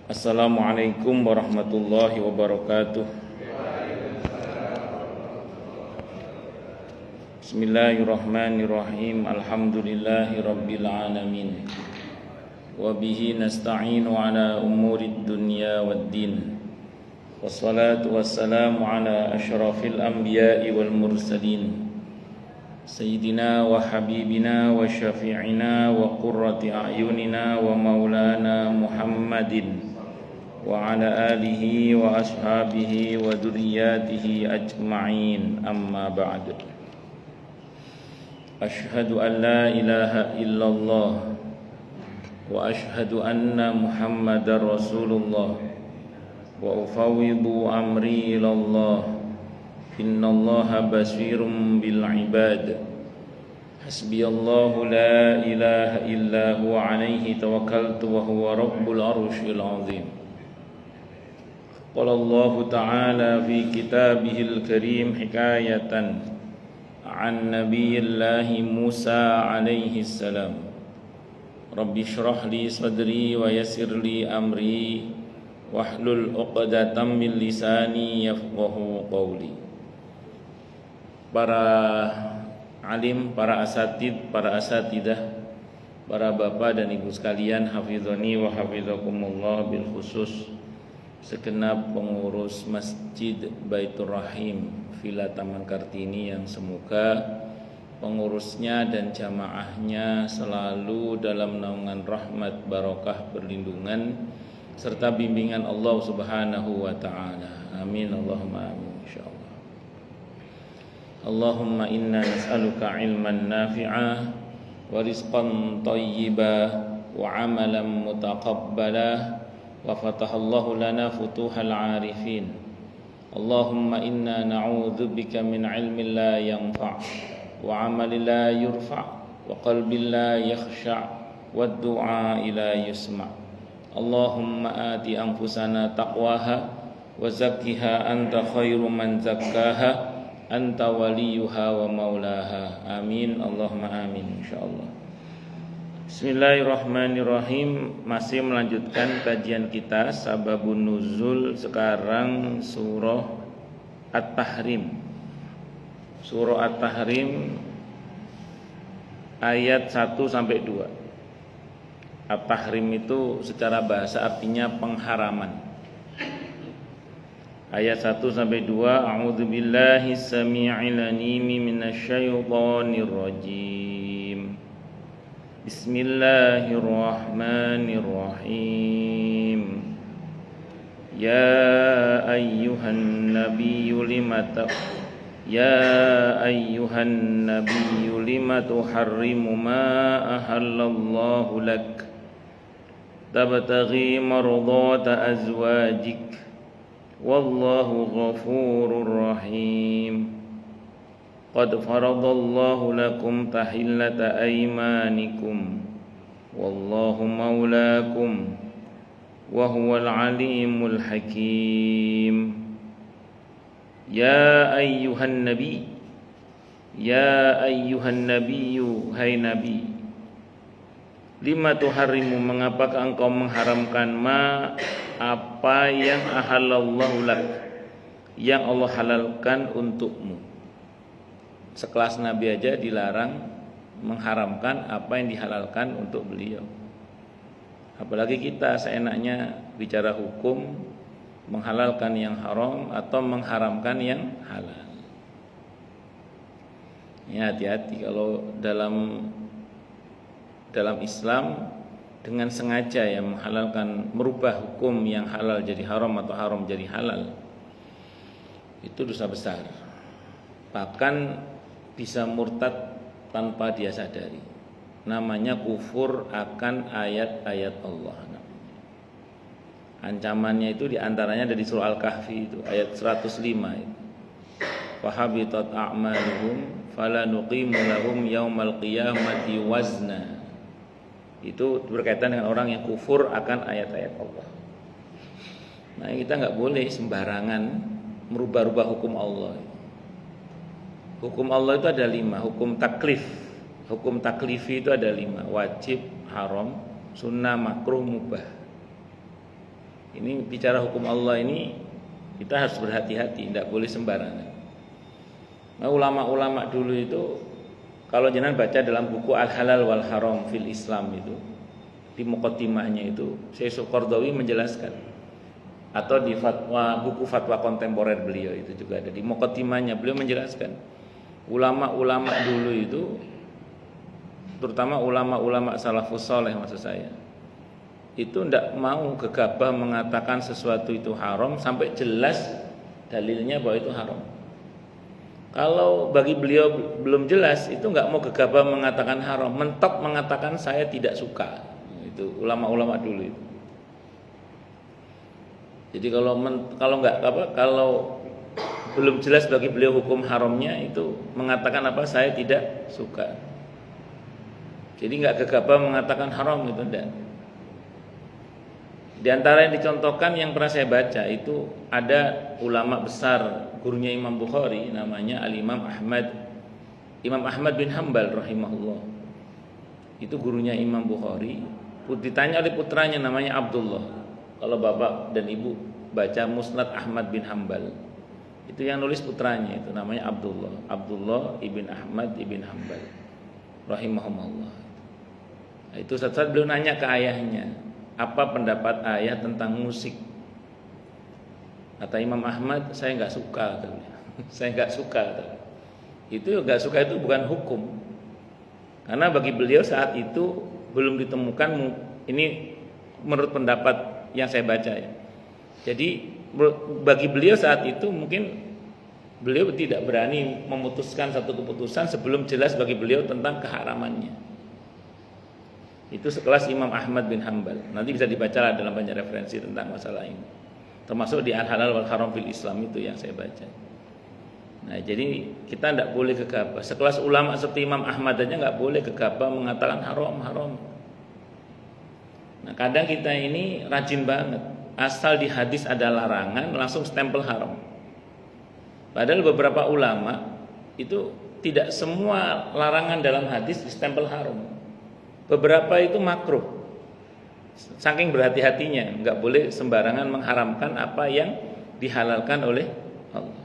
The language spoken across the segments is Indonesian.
Assalamualaikum warahmatullahi wabarakatuh. Bismillahirrahmanirrahim. Alhamdulillahi rabbil alamin. Wa bihi nasta'inu ala umurid dunya waddin. Wassalatu wassalamu ala asyrafil anbiya'i wal mursalin. Sayyidina wa habibina wa syafi'ina wa qurrati a'yunina wa maulana Muhammadin wa ala alihi wa ashabihi wa dzurriyyatihi ajma'in, amma ba'd. Asyhadu an la ilaha illallah wa asyhadu anna Muhammadar Rasulullah wa ufawwidu amri ilallah. Innallaha basirum bil ibad. Hasbiyallahu la ilaha illa huwa alaihi tawakkaltu wa huwa rabbul arsyil azim. Qala Allah ta'ala fi kitabihil karim hikayatan an nabiyillahi Musa alaihi salam. Rabbi shrah li sadri wa yassir li amri wahlul 'uqdatam min lisani yafqahu qawli. Para alim, para asatid, para asatidah, para bapak dan ibu sekalian, hafizani wa hafizakumullah, bil khusus segenap pengurus Masjid Baitur Rahim Villa Taman Kartini yang semoga pengurusnya dan jamaahnya selalu dalam naungan rahmat, barokah, perlindungan serta bimbingan Allah Subhanahu wa taala. Amin Allahumma amin insyaallah. Allahumma inna nas'aluka ilman nafi'a wa rizqan thayyiba wa amalan mutaqabbala wa fatahallahu lana futuhal arifin. Allahumma inna na'udzubika min ilmin la yanfa' wa amalin la yurfa' wa qalbin la yakhsha' wa du'a ila yusma'. Allahumma ati anfusana taqwaha wa zakkiha anta khairu man zakkaha anta waliyuha wa maulaha. Amin Allahumma amin insyaallah. Bismillahirrahmanirrahim. Masih melanjutkan kajian kita Sababun Nuzul, sekarang surah At-Tahrim. Surah At-Tahrim ayat 1 sampai 2. At-Tahrim itu secara bahasa artinya pengharaman. Ayat 1 sampai 2. A'udzu billahi samii'il 'aliim minasyaitonir rajim. Bismillahirrahmanirrahim. Ya ayyuhan nabiyyu lima tuharrimu ma ahallallahu lak tabtaghi mardata azwajik wallahu ghafurur rahim. Qad faradallahu lakum tahillata aymanikum wallahu maulakum wa huwal alimul hakim. Ya ayyuhan nabiyyu, hai nabi, lima tuharrimu, mengapakah engkau mengharamkan apa yang ahallallahu lak, yang Allah halalkan untukmu. Sekelas nabi aja dilarang mengharamkan apa yang dihalalkan untuk beliau. Apalagi kita seenaknya bicara hukum, menghalalkan yang haram atau mengharamkan yang halal. Ya, hati-hati kalau dalam Islam dengan sengaja ya menghalalkan, merubah hukum yang halal jadi haram atau haram jadi halal, itu dosa besar. Bahkan bisa murtad tanpa dia sadari. Namanya kufur akan ayat-ayat Allah. Ancamannya itu diantaranya dari surah Al-Kahfi itu ayat 105 itu. Fahabitat a'maluhum fala nuqimu lahum yaumal qiyamati wazna. Itu berkaitan dengan orang yang kufur akan ayat-ayat Allah. Nah, kita nggak boleh sembarangan merubah-rubah hukum Allah. Hukum Allah itu ada 5. Hukum taklif, hukum taklifi itu ada 5. Wajib, haram, sunnah, makruh, mubah. Ini bicara hukum Allah ini kita harus berhati-hati, tidak boleh sembarangan. Nah, ulama-ulama dulu itu kalau jenengan baca dalam buku Al-Halal wal Haram fil Islam itu, di muqaddimahnya itu Syekh Qardawi menjelaskan, atau di buku fatwa kontemporer beliau itu juga ada di muqaddimahnya, beliau menjelaskan ulama-ulama dulu itu, terutama ulama-ulama salafus saleh maksud saya, itu tidak mau gegabah mengatakan sesuatu itu haram sampai jelas dalilnya bahwa itu haram. Kalau bagi beliau belum jelas, itu nggak mau gegabah mengatakan haram, mentok mengatakan saya tidak suka. Itu ulama-ulama dulu itu. Jadi kalau belum jelas bagi beliau hukum haramnya, itu mengatakan apa, saya tidak suka. Jadi nggak gegabah mengatakan haram itu enggak. Di antara yang dicontohkan yang pernah saya baca itu ada ulama besar gurunya Imam Bukhari, namanya Al-Imam Ahmad, Imam Ahmad bin Hanbal rahimahullah. Itu gurunya Imam Bukhari. Ditanya oleh putranya namanya Abdullah. Kalau bapak dan ibu baca Musnad Ahmad bin Hanbal, itu yang nulis putranya itu namanya Abdullah, Abdullah ibn Ahmad ibn Hanbal rahimahumullah. Nah, itu saat beliau nanya ke ayahnya, apa pendapat ayah tentang musik? Kata Imam Ahmad, saya nggak suka. Saya nggak suka. Itu nggak suka itu bukan hukum, karena bagi beliau saat itu belum ditemukan. Ini menurut pendapat yang saya baca ya. Jadi bagi beliau saat itu mungkin beliau tidak berani memutuskan satu keputusan sebelum jelas bagi beliau tentang keharamannya. Itu sekelas Imam Ahmad bin Hanbal. Nanti bisa dibaca dalam banyak referensi tentang masalah ini, termasuk di Al-Halal wal Haram fil Islam itu yang saya baca. Nah, jadi kita tidak boleh gegabah. Sekelas ulama seperti Imam Ahmad aja nggak boleh gegabah mengatakan haram. Nah, kadang kita ini rajin banget, asal di hadis ada larangan langsung stempel haram. Padahal beberapa ulama itu tidak semua larangan dalam hadis distempel haram. Beberapa itu makruh. Saking berhati-hatinya, nggak boleh sembarangan mengharamkan apa yang dihalalkan oleh Allah.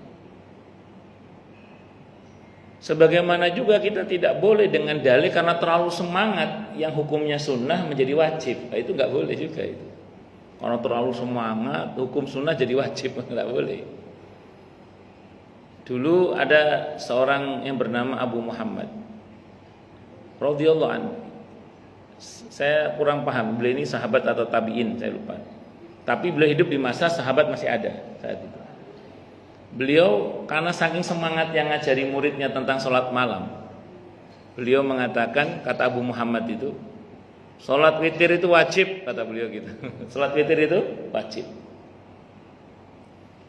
Sebagaimana juga kita tidak boleh dengan dalil karena terlalu semangat yang hukumnya sunnah menjadi wajib. Nah, itu nggak boleh juga itu. Karena terlalu semangat hukum sunnah jadi wajib, nggak boleh. Dulu ada seorang yang bernama Abu Muhammad radhiyallahu anhu. Saya kurang paham beliau ini sahabat atau tabi'in, saya lupa. Tapi beliau hidup di masa sahabat masih ada saat itu. Beliau karena saking semangat yang ngajari muridnya tentang sholat malam, beliau mengatakan, kata Abu Muhammad itu, sholat witir itu wajib, kata beliau gitu. Sholat witir itu wajib.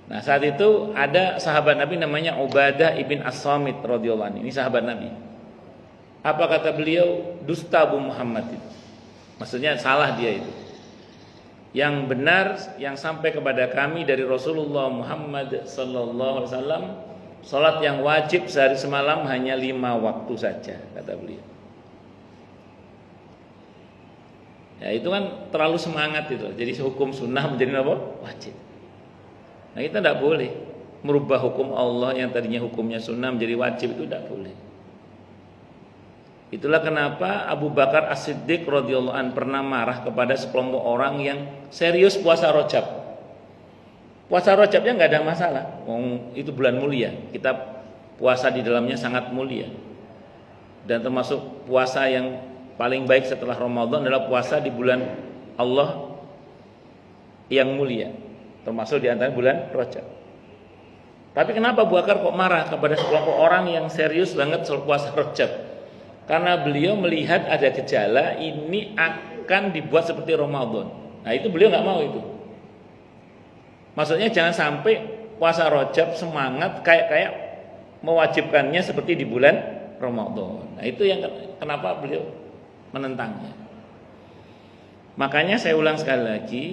Nah, saat itu ada sahabat Nabi namanya Ubadah ibn As-Samit radhiyallahu anhu. Ini sahabat Nabi. Apa kata beliau? Dusta Abu Muhammad itu. Maksudnya salah dia itu. Yang benar yang sampai kepada kami dari Rasulullah Muhammad sallallahu alaihi wasallam, salat yang wajib sehari semalam hanya 5 waktu saja, kata beliau. Ya, itu kan terlalu semangat itu. Jadi hukum sunnah menjadi apa? Wajib. Nah, kita tidak boleh merubah hukum Allah yang tadinya hukumnya sunnah menjadi wajib, itu tidak boleh. Itulah kenapa Abu Bakar As-Siddiq radhiyallahu an pernah marah kepada sekelompok orang yang serius puasa Rajab. Puasa Rajabnya nggak ada masalah, itu bulan mulia, kita puasa di dalamnya sangat mulia. Dan termasuk puasa yang paling baik setelah Ramadan adalah puasa di bulan Allah yang mulia, termasuk di antara bulan Rajab. Tapi kenapa Abu Bakar kok marah kepada sekelompok orang yang serius banget soal puasa Rajab? Karena beliau melihat ada gejala ini akan dibuat seperti Ramadan. Nah, itu beliau nggak mau itu. Maksudnya jangan sampai puasa Rajab semangat kayak mewajibkannya seperti di bulan Ramadan. Nah, itu yang kenapa beliau menentangnya. Makanya saya ulang sekali lagi,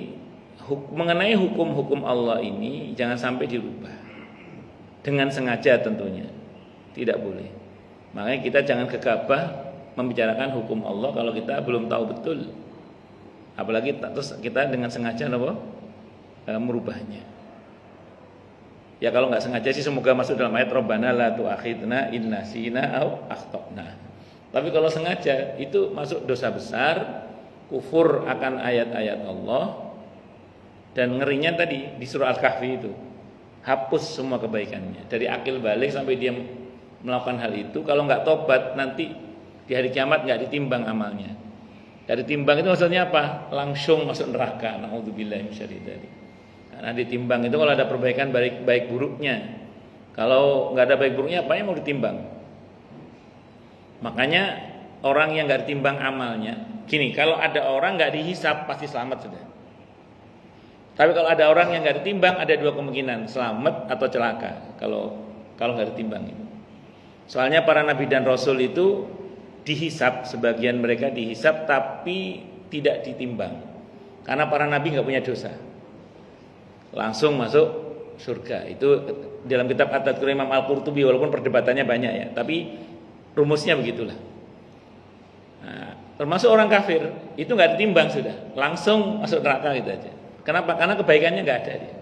mengenai hukum-hukum Allah ini jangan sampai dirubah dengan sengaja tentunya. Tidak boleh. Makanya kita jangan gegabah membicarakan hukum Allah kalau kita belum tahu betul. Apalagi terus kita dengan sengaja apa? merubahnya. Ya kalau nggak sengaja sih semoga masuk dalam ayat Rabbana la tu'akhidna in nasina aw akhtana. Tapi kalau sengaja itu masuk dosa besar, kufur akan ayat-ayat Allah, dan ngerinya tadi di surah Al-Kahfi itu hapus semua kebaikannya dari akil balik sampai dia melakukan hal itu. Kalau nggak tobat nanti di hari kiamat nggak ditimbang amalnya. Dari timbang itu maksudnya apa? Langsung masuk neraka. Na'udzubillahi minasyaitonir rajim. Karena ditimbang itu kalau ada perbaikan baik buruknya. Kalau nggak ada baik buruknya, apa yang mau ditimbang? Makanya orang yang nggak ditimbang amalnya, gini, kalau ada orang nggak dihisap pasti selamat sudah. Tapi kalau ada orang yang nggak ditimbang, ada dua kemungkinan, selamat atau celaka. Kalau nggak ditimbang itu. Soalnya para nabi dan rasul itu dihisap, sebagian mereka dihisap tapi tidak ditimbang. Karena para nabi nggak punya dosa. Langsung masuk surga. Itu dalam kitab At-Tadhkir Imam Al-Qurtubi, walaupun perdebatannya banyak ya, tapi rumusnya begitulah. Nah, termasuk orang kafir itu nggak ditimbang sudah, langsung masuk neraka gitu aja. Kenapa? Karena kebaikannya nggak ada dia.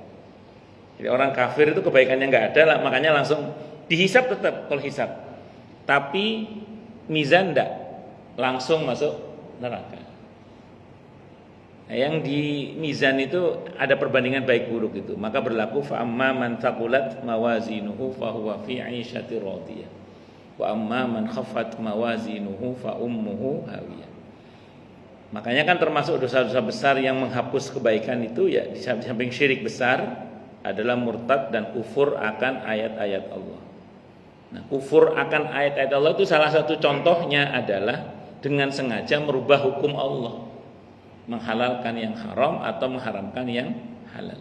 Jadi orang kafir itu kebaikannya nggak ada, makanya langsung dihisap tetap kalau hisap. Tapi mizan enggak, langsung masuk neraka. Nah, yang di mizan itu ada perbandingan baik buruk itu. Maka berlaku fa amma man thaqulat mawazinuhu fa huwa fi 'ishatir radiyah. Wa amma man khaffat mawazinuhu fa ummuhu hawiyah. Makanya kan termasuk dosa-dosa besar yang menghapus kebaikan itu ya di samping syirik besar adalah murtad dan kufur akan ayat-ayat Allah. Nah, kufur akan ayat-ayat Allah itu salah satu contohnya adalah dengan sengaja merubah hukum Allah, menghalalkan yang haram atau mengharamkan yang halal.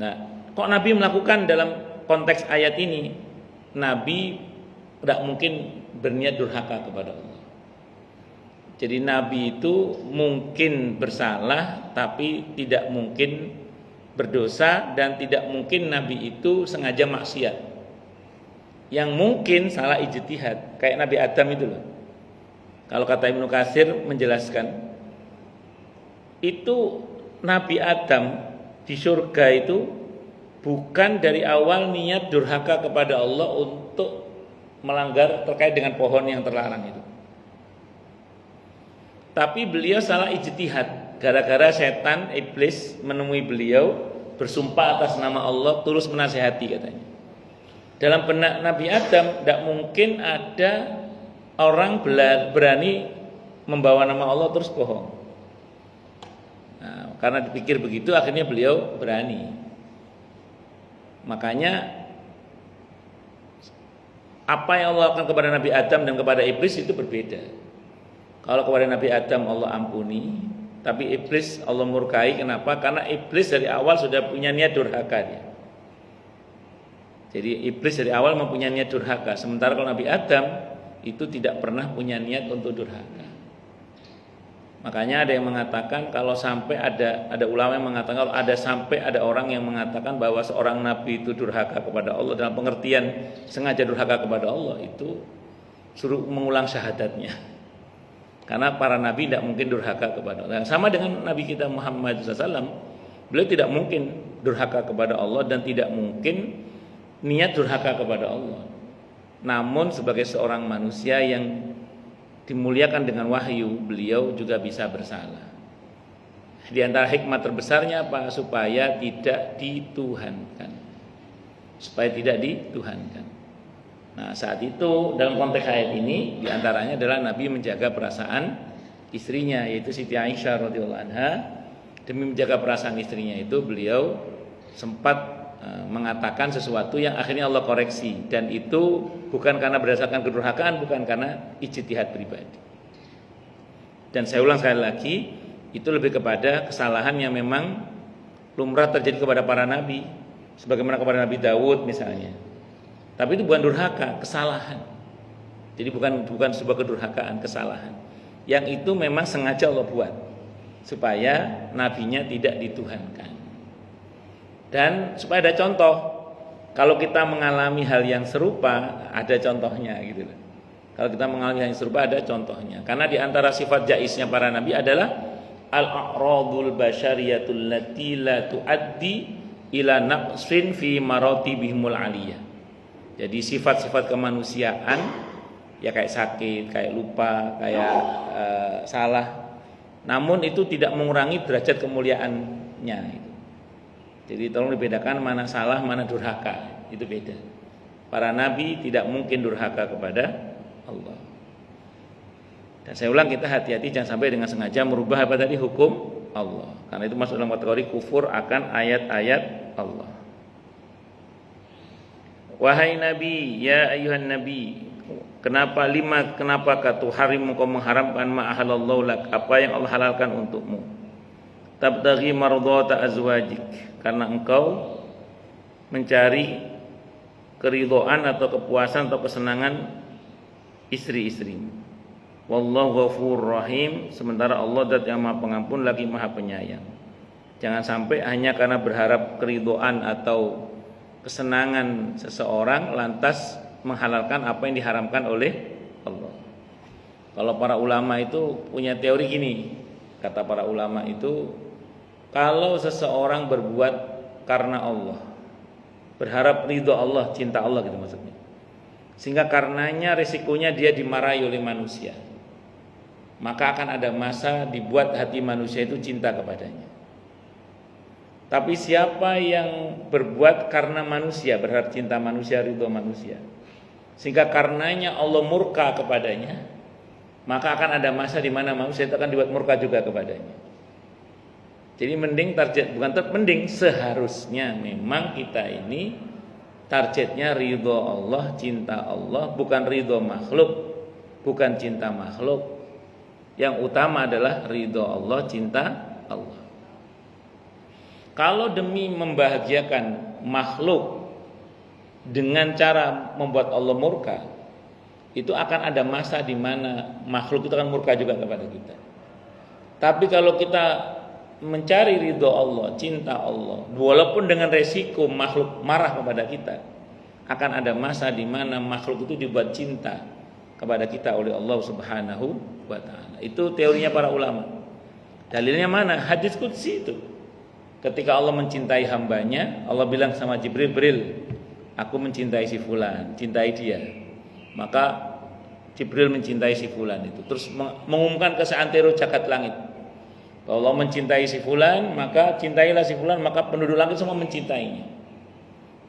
Nah, kok Nabi melakukan dalam konteks ayat ini? Nabi tidak mungkin berniat durhaka kepada Allah. Jadi Nabi itu mungkin bersalah tapi tidak mungkin berdosa, dan tidak mungkin Nabi itu sengaja maksiat. Yang mungkin salah ijtihad, kayak Nabi Adam itu loh. Kalau kata Ibnu Katsir menjelaskan, itu Nabi Adam di surga itu bukan dari awal niat durhaka kepada Allah untuk melanggar terkait dengan pohon yang terlarang itu. Tapi beliau salah ijtihad gara-gara setan iblis menemui beliau bersumpah atas nama Allah terus menasihati katanya. Dalam benak Nabi Adam tidak mungkin ada orang berani membawa nama Allah terus bohong. Nah, karena dipikir begitu akhirnya beliau berani. Makanya apa yang Allah lakukan kepada Nabi Adam dan kepada iblis itu berbeda. Kalau kepada Nabi Adam Allah ampuni, tapi iblis Allah murkai. Kenapa? Karena iblis dari awal sudah punya niat durhaka dia. Jadi iblis dari awal mempunyai niat durhaka. Sementara kalau Nabi Adam itu tidak pernah punya niat untuk durhaka. Makanya ada yang mengatakan kalau sampai ada ulama yang mengatakan kalau sampai ada orang yang mengatakan bahwa seorang nabi itu durhaka kepada Allah dalam pengertian sengaja durhaka kepada Allah, itu suruh mengulang syahadatnya. Karena para nabi tidak mungkin durhaka kepada Allah. Sama dengan Nabi kita Muhammad SAW, beliau tidak mungkin durhaka kepada Allah dan tidak mungkin niat durhaka kepada Allah. Namun sebagai seorang manusia yang dimuliakan dengan wahyu, beliau juga bisa bersalah. Di antara hikmah terbesarnya apa? Supaya tidak dituhankan. Supaya tidak dituhankan. Nah, saat itu dalam konteks ayat ini di antaranya adalah Nabi menjaga perasaan istrinya, yaitu Siti Aisyah radhiyallahu anha. Demi menjaga perasaan istrinya itu beliau sempat mengatakan sesuatu yang akhirnya Allah koreksi, dan itu bukan karena berdasarkan kedurhakaan, bukan karena ijtihad pribadi. Dan saya ulang sekali lagi, itu lebih kepada kesalahan yang memang lumrah terjadi kepada para nabi, sebagaimana kepada Nabi Daud misalnya. Tapi itu bukan durhaka, kesalahan. Jadi bukan sebuah kedurhakaan, kesalahan. Yang itu memang sengaja Allah buat supaya nabinya tidak dituhankan. Dan supaya ada contoh, kalau kita mengalami hal yang serupa, ada contohnya gitu loh. Kalau kita mengalami hal yang serupa ada contohnya. Karena di antara sifat jaisnya para nabi adalah al-a'radul basyariyatul lati la tuaddi ila naqsin fi maratibihimul aliyah. Jadi sifat-sifat kemanusiaan ya kayak sakit, kayak lupa, kayak salah. Namun itu tidak mengurangi derajat kemuliaannya itu. Jadi tolong dibedakan mana salah, mana durhaka. Itu beda. Para nabi tidak mungkin durhaka kepada Allah. Dan saya ulang, kita hati-hati jangan sampai dengan sengaja merubah apa tadi hukum Allah. Karena itu masuk dalam kategori kufur akan ayat-ayat Allah. Wahai Nabi, ya ayuhan Nabi, kenapakah tuharimu kau mengharamkan ma ahalallahu lak, apa yang Allah halalkan untukmu? Tabtaghi mardhata azwajik, karena engkau mencari keridhaan atau kepuasan atau kesenangan istri-istrimu. Wallahu ghafurur rahim, sementara Allah zat yang Maha Pengampun lagi Maha Penyayang. Jangan sampai hanya karena berharap keridhaan atau kesenangan seseorang lantas menghalalkan apa yang diharamkan oleh Allah. Kalau para ulama itu punya teori gini, kata para ulama itu, kalau seseorang berbuat karena Allah, berharap ridho Allah, cinta Allah gitu maksudnya, sehingga karenanya risikonya dia dimarahi oleh manusia, maka akan ada masa dibuat hati manusia itu cinta kepadanya. Tapi siapa yang berbuat karena manusia, berharap cinta manusia, ridho manusia, sehingga karenanya Allah murka kepadanya, maka akan ada masa di mana manusia itu akan dibuat murka juga kepadanya. Jadi mending seharusnya memang kita ini targetnya ridho Allah, cinta Allah, bukan ridho makhluk, bukan cinta makhluk. Yang utama adalah ridho Allah, cinta Allah. Kalau demi membahagiakan makhluk dengan cara membuat Allah murka, itu akan ada masa di mana makhluk itu akan murka juga kepada kita. Tapi kalau kita mencari ridho Allah, cinta Allah, walaupun dengan resiko makhluk marah kepada kita, akan ada masa di mana makhluk itu dibuat cinta kepada kita oleh Allah Subhanahu wa taala. Itu teorinya para ulama. Dalilnya mana? Hadis qudsi itu. Ketika Allah mencintai hambanya, Allah bilang sama Jibril, aku mencintai si fulan, cintai dia. Maka Jibril mencintai si fulan itu, terus mengumumkan ke seantero jagat langit, kalau Allah mencintai si fulan, maka cintailah si fulan, maka penduduk langit semua mencintainya.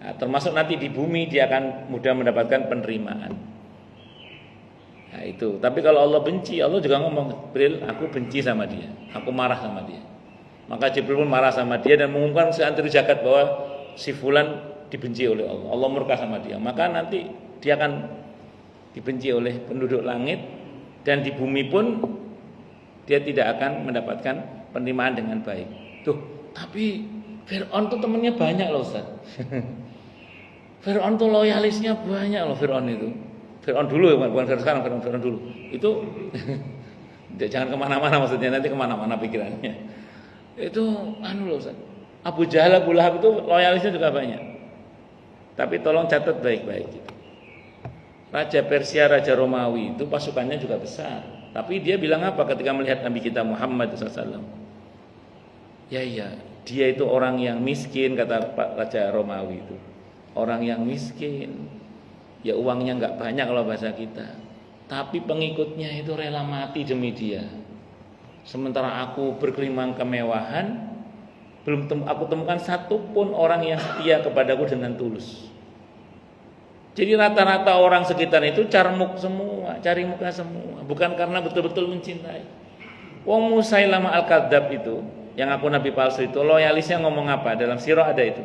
Nah, termasuk nanti di bumi dia akan mudah mendapatkan penerimaan. Nah itu. Tapi kalau Allah benci, Allah juga ngomong, Jibril, aku benci sama dia, aku marah sama dia. Maka Jibril pun marah sama dia dan mengumumkan seantero jagat bahwa si fulan dibenci oleh Allah, Allah murka sama dia. Maka nanti dia akan dibenci oleh penduduk langit, dan di bumi pun dia tidak akan mendapatkan penerimaan dengan baik. Tuh, tapi Fir'aun tuh temennya banyak loh Ustaz. Fir'aun tuh loyalisnya banyak loh, Fir'aun itu. Fir'aun dulu ya, bukan sekarang, Fir'aun dulu. Itu jangan kemana-mana, maksudnya nanti kemana-mana pikirannya. Itu loh Ustaz. Abu Jahal, Abu Lahab itu loyalisnya juga banyak. Tapi tolong catat baik-baik gitu. Raja Persia, Raja Romawi itu pasukannya juga besar. Tapi dia bilang apa ketika melihat Nabi kita Muhammad SAW? Ya dia itu orang yang miskin, kata Pak Raja Romawi itu. Orang yang miskin, ya uangnya nggak banyak kalau bahasa kita. Tapi pengikutnya itu rela mati demi dia. Sementara aku berkelimang kemewahan, aku temukan satupun orang yang setia kepadaku dengan tulus. Jadi rata-rata orang sekitar itu cari muka semua, bukan karena betul-betul mencintai. Wong Musailamah Al-Kadzab itu, yang aku nabi palsu itu, loyalisnya ngomong apa? Dalam sirah ada itu.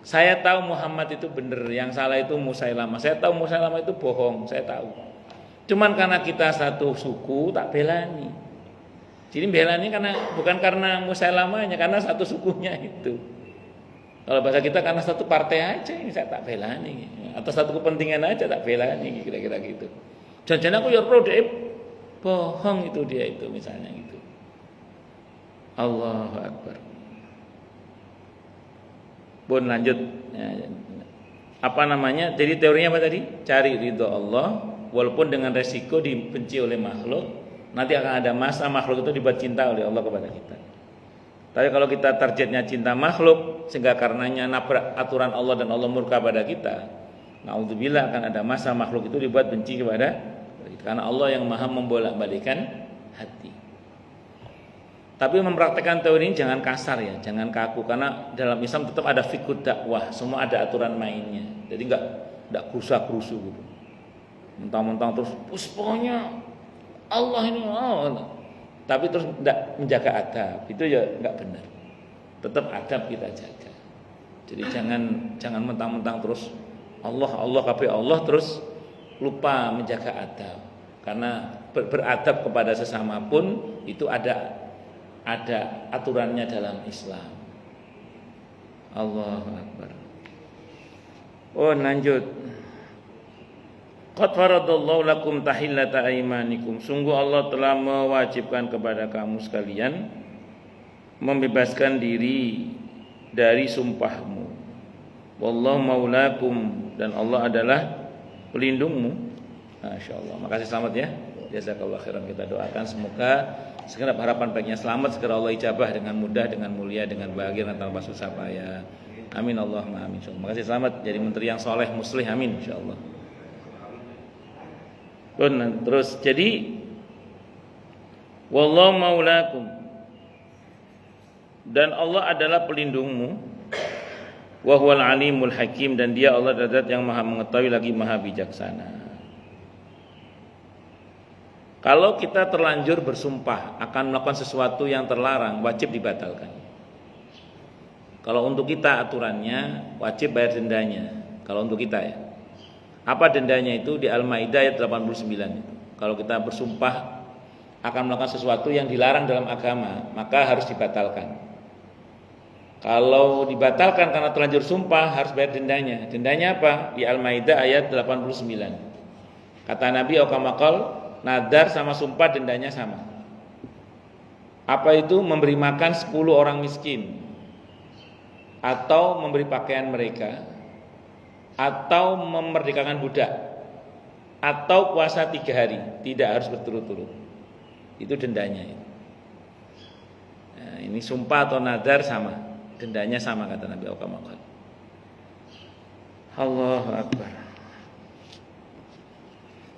Saya tahu Muhammad itu benar, yang salah itu Musailamah. Saya tahu Musailamah itu bohong, saya tahu. Cuman karena kita satu suku, tak belani. Jadi belani bukan karena Musailamahnya, karena satu sukunya itu. Kalau bahasa kita karena satu partai aja ini saya tak belani, atau satu kepentingan aja tak belani, kira-kira gitu. Jangan aku ya pro deh, bohong itu dia itu misalnya gitu. Allahu Akbar. Pun lanjut. Jadi teorinya apa tadi? Cari ridho Allah, walaupun dengan resiko dibenci oleh makhluk, Nanti akan ada masa makhluk itu dibuat cinta oleh Allah kepada kita. Tapi kalau kita targetnya cinta makhluk sehingga karenanya nabrak aturan Allah dan Allah murka pada kita, naudzubillah, akan ada masa makhluk itu dibuat benci kepada kita. Karena Allah yang maha membolak-balikan hati. Tapi mempraktekkan teori ini jangan kasar ya, jangan kaku, karena dalam Islam tetap ada fikih dakwah, semua ada aturan mainnya. Jadi enggak kerusa-kerusu gitu. Mentang-mentang terus pokoknya Allah ini Allah. Tapi terus tidak menjaga adab, itu ya enggak benar. Tetap adab kita jaga. Jadi jangan mentang-mentang terus Allah kabeh Allah terus lupa menjaga adab. Karena beradab kepada sesama pun itu ada aturannya dalam Islam. Allahu Akbar. Oh, lanjut. Qad faradallahu lakum tahillata aymanikum. Sungguh Allah telah mewajibkan kepada kamu sekalian membebaskan diri dari sumpahmu. Wallahu maulakum, dan Allah adalah pelindungmu. Masyaallah. Makasih, selamat ya. Jazakallahu khairan, kita doakan semoga segera harapan baiknya selamat segera Allah ijabah dengan mudah, dengan mulia, dengan bahagia, dan tanpa susah payah. Amin Allahumma amin. Terima kasih, selamat jadi menteri yang soleh muslih, amin insyaallah. Terus jadi wallahu maulakum, dan Allah adalah pelindungmu, wa huwal alimul hakim, dan dia Allah zat yang maha mengetahui lagi maha bijaksana. Kalau kita terlanjur bersumpah akan melakukan sesuatu yang terlarang, wajib dibatalkan. Kalau untuk kita aturannya wajib bayar dendanya. Kalau untuk kita ya. Apa dendanya itu? Di Al-Maidah ayat 89 itu. Kalau kita bersumpah akan melakukan sesuatu yang dilarang dalam agama, maka harus dibatalkan. Kalau dibatalkan karena terlanjur sumpah, harus bayar dendanya. Dendanya apa? Di Al-Maidah ayat 89. Kata Nabi Okamakal, nadar sama sumpah dendanya sama. Apa itu? Memberi makan 10 orang miskin, atau memberi pakaian mereka, atau memerdekakan budak, atau puasa 3 hari, tidak harus berturut-turut. Itu dendanya. Nah, ini sumpah atau nadar sama, dendanya sama, kata Nabi Okamakal. Allahu Akbar.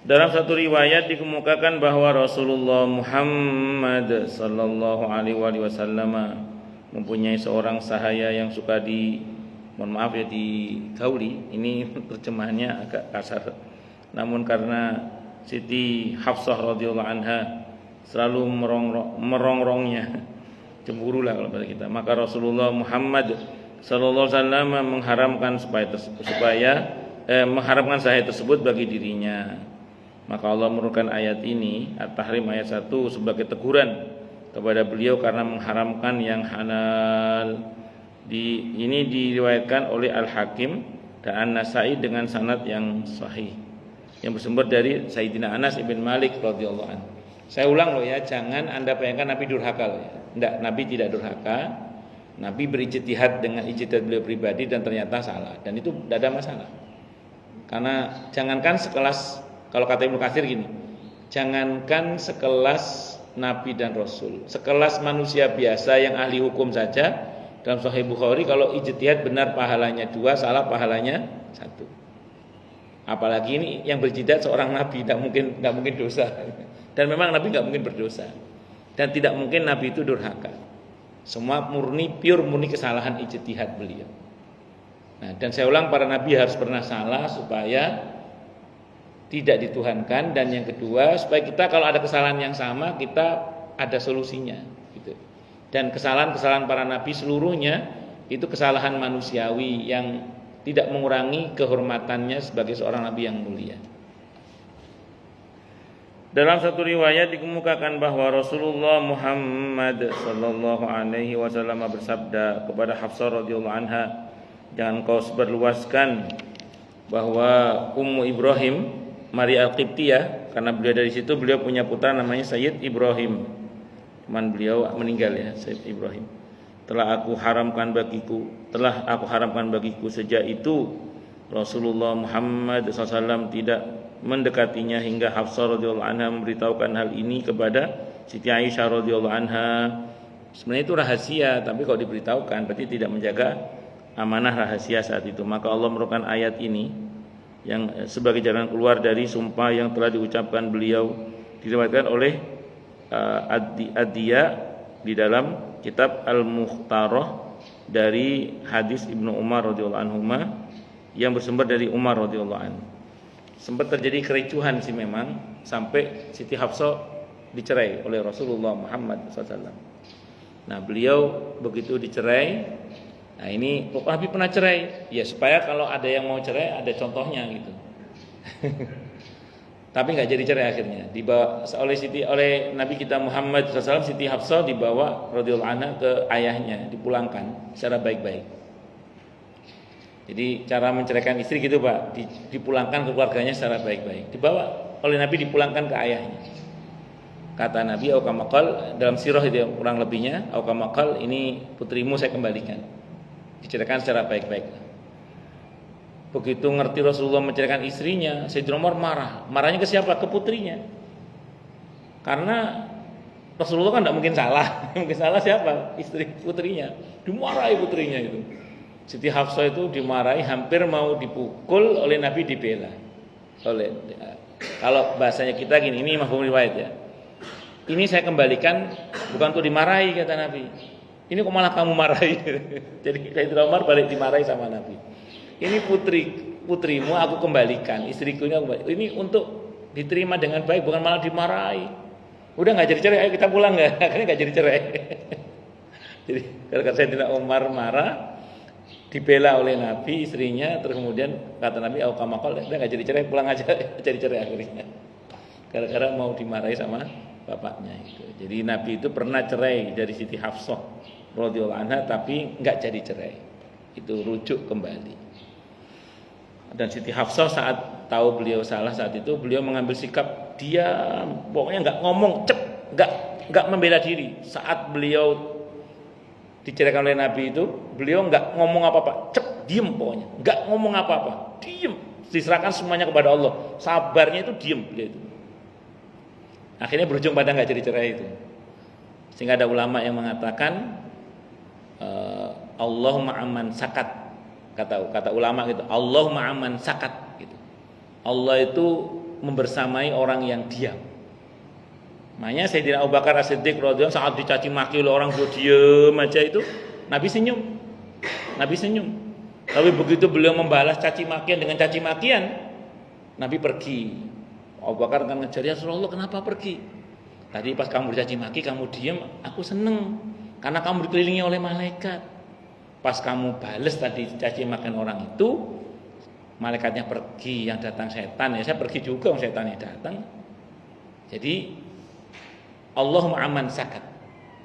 Dalam satu riwayat dikemukakan bahwa Rasulullah Muhammad sallallahu alaihi wasallam mempunyai seorang sahaya yang suka digauli. Ini terjemahannya agak kasar. Namun karena Siti Hafsah radhiyallahu anha selalu merongrongnya, cemburu lah kalau bahasa kita, maka Rasulullah Muhammad sallallahu alaihi wasallam mengharamkan sahaya tersebut bagi dirinya. Maka Allah menurunkan ayat ini, At-Tahrim ayat 1, sebagai teguran kepada beliau karena mengharamkan yang halal. Ini diriwayatkan oleh Al-Hakim dan An-Nasai dengan sanad yang sahih, yang bersumber dari Sayyidina Anas ibn Malik radhiyallahu anhu. Saya ulang loh ya, jangan Anda bayangkan Nabi durhaka loh ya. Enggak, Nabi tidak durhaka. Nabi berijtihad dengan ijtihad beliau pribadi dan ternyata salah, dan itu tidak ada masalah. Karena jangankan sekelas, kalau kata Ibnu Katsir gini, jangankan sekelas Nabi dan Rasul, sekelas manusia biasa yang ahli hukum saja, dalam Sahih Bukhari kalau ijtihad benar pahalanya 2, salah pahalanya 1. Apalagi ini yang berijtihad seorang Nabi, tidak mungkin dosa. Dan memang Nabi tidak mungkin berdosa. Dan tidak mungkin Nabi itu durhaka. Semua murni kesalahan ijtihad beliau. Nah, dan saya ulang, para Nabi harus pernah salah supaya tidak dituhankan, dan yang kedua supaya kita kalau ada kesalahan yang sama kita ada solusinya gitu. Dan kesalahan para nabi seluruhnya itu kesalahan manusiawi yang tidak mengurangi kehormatannya sebagai seorang nabi yang mulia. Dalam satu riwayat dikemukakan bahwa Rasulullah Muhammad sallallahu alaihi wasallam bersabda kepada Hafsah radhiyallahu anha, jangan kau sebarluaskan bahwa Ummu Ibrahim Maria Al-Qibtiyah, karena beliau dari situ beliau punya putra namanya Sayyid Ibrahim. Cuman beliau meninggal ya, Sayyid Ibrahim. Telah aku haramkan bagiku sejak itu Rasulullah Muhammad SAW tidak mendekatinya hingga Hafsah radhiyallahu anha memberitahukan hal ini kepada Siti Aisyah radhiyallahu anha. Sebenarnya itu rahasia, tapi kalau diberitahukan berarti tidak menjaga amanah rahasia saat itu. Maka Allah menurunkan ayat ini yang sebagai jalan keluar dari sumpah yang telah diucapkan beliau, diriwayatkan oleh Ad-Diya di dalam kitab Al-Mukhtarah dari hadis Ibnu Umar radhiyallahu anhuma yang bersumber dari Umar radhiyallahu anhu. Sempat terjadi kericuhan sih memang sampai Siti Hafsah dicerai oleh Rasulullah Muhammad SAW. Nah, beliau begitu dicerai, nah ini Nabi pernah cerai, ya supaya kalau ada yang mau cerai ada contohnya gitu. Tapi nggak jadi cerai akhirnya. Dibawa oleh Nabi kita Muhammad SAW, Siti Hafsah dibawa radhiyallahu anha ke ayahnya, dipulangkan secara baik-baik. Jadi cara menceraikan istri gitu Pak, dipulangkan ke keluarganya secara baik-baik. Dibawa oleh Nabi, dipulangkan ke ayahnya. Kata Nabi, au kama qal, dalam sirah itu kurang lebihnya, au kama qal, ini putrimu saya kembalikan. Diceraikan secara baik-baik. Begitu ngerti Rasulullah menceraikan istrinya, Sayyidina Umar marah. Marahnya ke siapa? Ke putrinya. Karena Rasulullah kan tidak mungkin salah. Mungkin salah siapa? Istri putrinya. Dimarahi putrinya itu. Siti Hafsah itu dimarahi, hampir mau dipukul, oleh Nabi dibela. Kalau bahasanya kita gini, ini mafhum riwayat ya. Ini saya kembalikan bukan untuk dimarahi kata Nabi. Ini kok malah kamu marahi. Jadi Sayyidina Umar balik dimarahi sama Nabi. Ini putrimu aku kembalikan, istriku ini aku kembalikan. Ini untuk diterima dengan baik, bukan malah dimarahi. Udah nggak jadi cerai, ayo kita pulang nggak? Akhirnya nggak jadi cerai. Jadi gara-gara Sayyidina Umar marah, dibela oleh Nabi istrinya, terus kemudian kata Nabi, "Au kama qala," udah nggak jadi cerai, pulang aja. Jadi cerai akhirnya. Gara-gara mau dimarahi sama bapaknya itu. Jadi Nabi itu pernah cerai dari Siti Hafsah radhiyallahu anha, tapi nggak jadi cerai. Itu rujuk kembali. Dan Siti Hafsah saat tahu beliau salah saat itu, beliau mengambil sikap diam, pokoknya nggak ngomong, nggak membela diri. Saat beliau diceraikan oleh Nabi itu, beliau nggak ngomong apa-apa, diem pokoknya, nggak ngomong apa-apa, diem, diserahkan semuanya kepada Allah. Sabarnya itu diem beliau itu. Akhirnya berujung pada nggak jadi cerai itu. Sehingga ada ulama yang mengatakan Allahumma aman sakat, kata ulama gitu, Allahumma aman sakat gitu. Allah itu membersamai orang yang diam. Makanya Sayyidina Abu Bakar As-Siddiq radhiyallahu anhu saat dicaci maki oleh orang dia diam aja itu, Nabi senyum. Tapi begitu beliau membalas caci makian dengan caci makian, Nabi pergi. Abu Bakar kan ngejar, ya Rasulullah kenapa pergi? Tadi pas kamu dicaci maki kamu diam, aku seneng karena kamu dikelilingi oleh malaikat. Pas kamu balas tadi caci makan orang itu, malaikatnya pergi, yang datang setan, ya saya pergi juga, setannya datang. Jadi Allahumma aman sakat.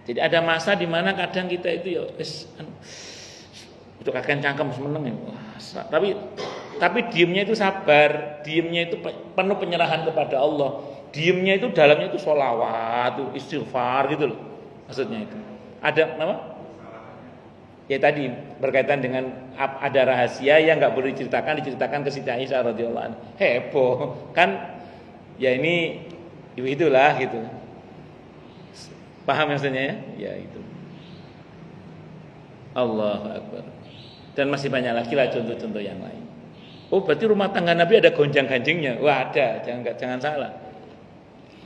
Jadi ada masa di mana kadang kita itu ya itu kakek cangkem seneng ya. Tapi diamnya itu sabar, diamnya itu penuh penyerahan kepada Allah. Diamnya itu dalamnya itu sholawat, istighfar gitu loh. Maksudnya itu. Ada apa? Ya tadi berkaitan dengan ada rahasia yang nggak boleh diceritakan ke Siti Aisyah radhiyallahu anha. Heboh kan? Ya ini itulah gitu. Paham maksudnya ya? Ya itu. Allahu Akbar. Dan masih banyak lagi lah contoh-contoh yang lain. Oh berarti rumah tangga Nabi ada gonjang-ganjingnya? Wah ada, jangan salah.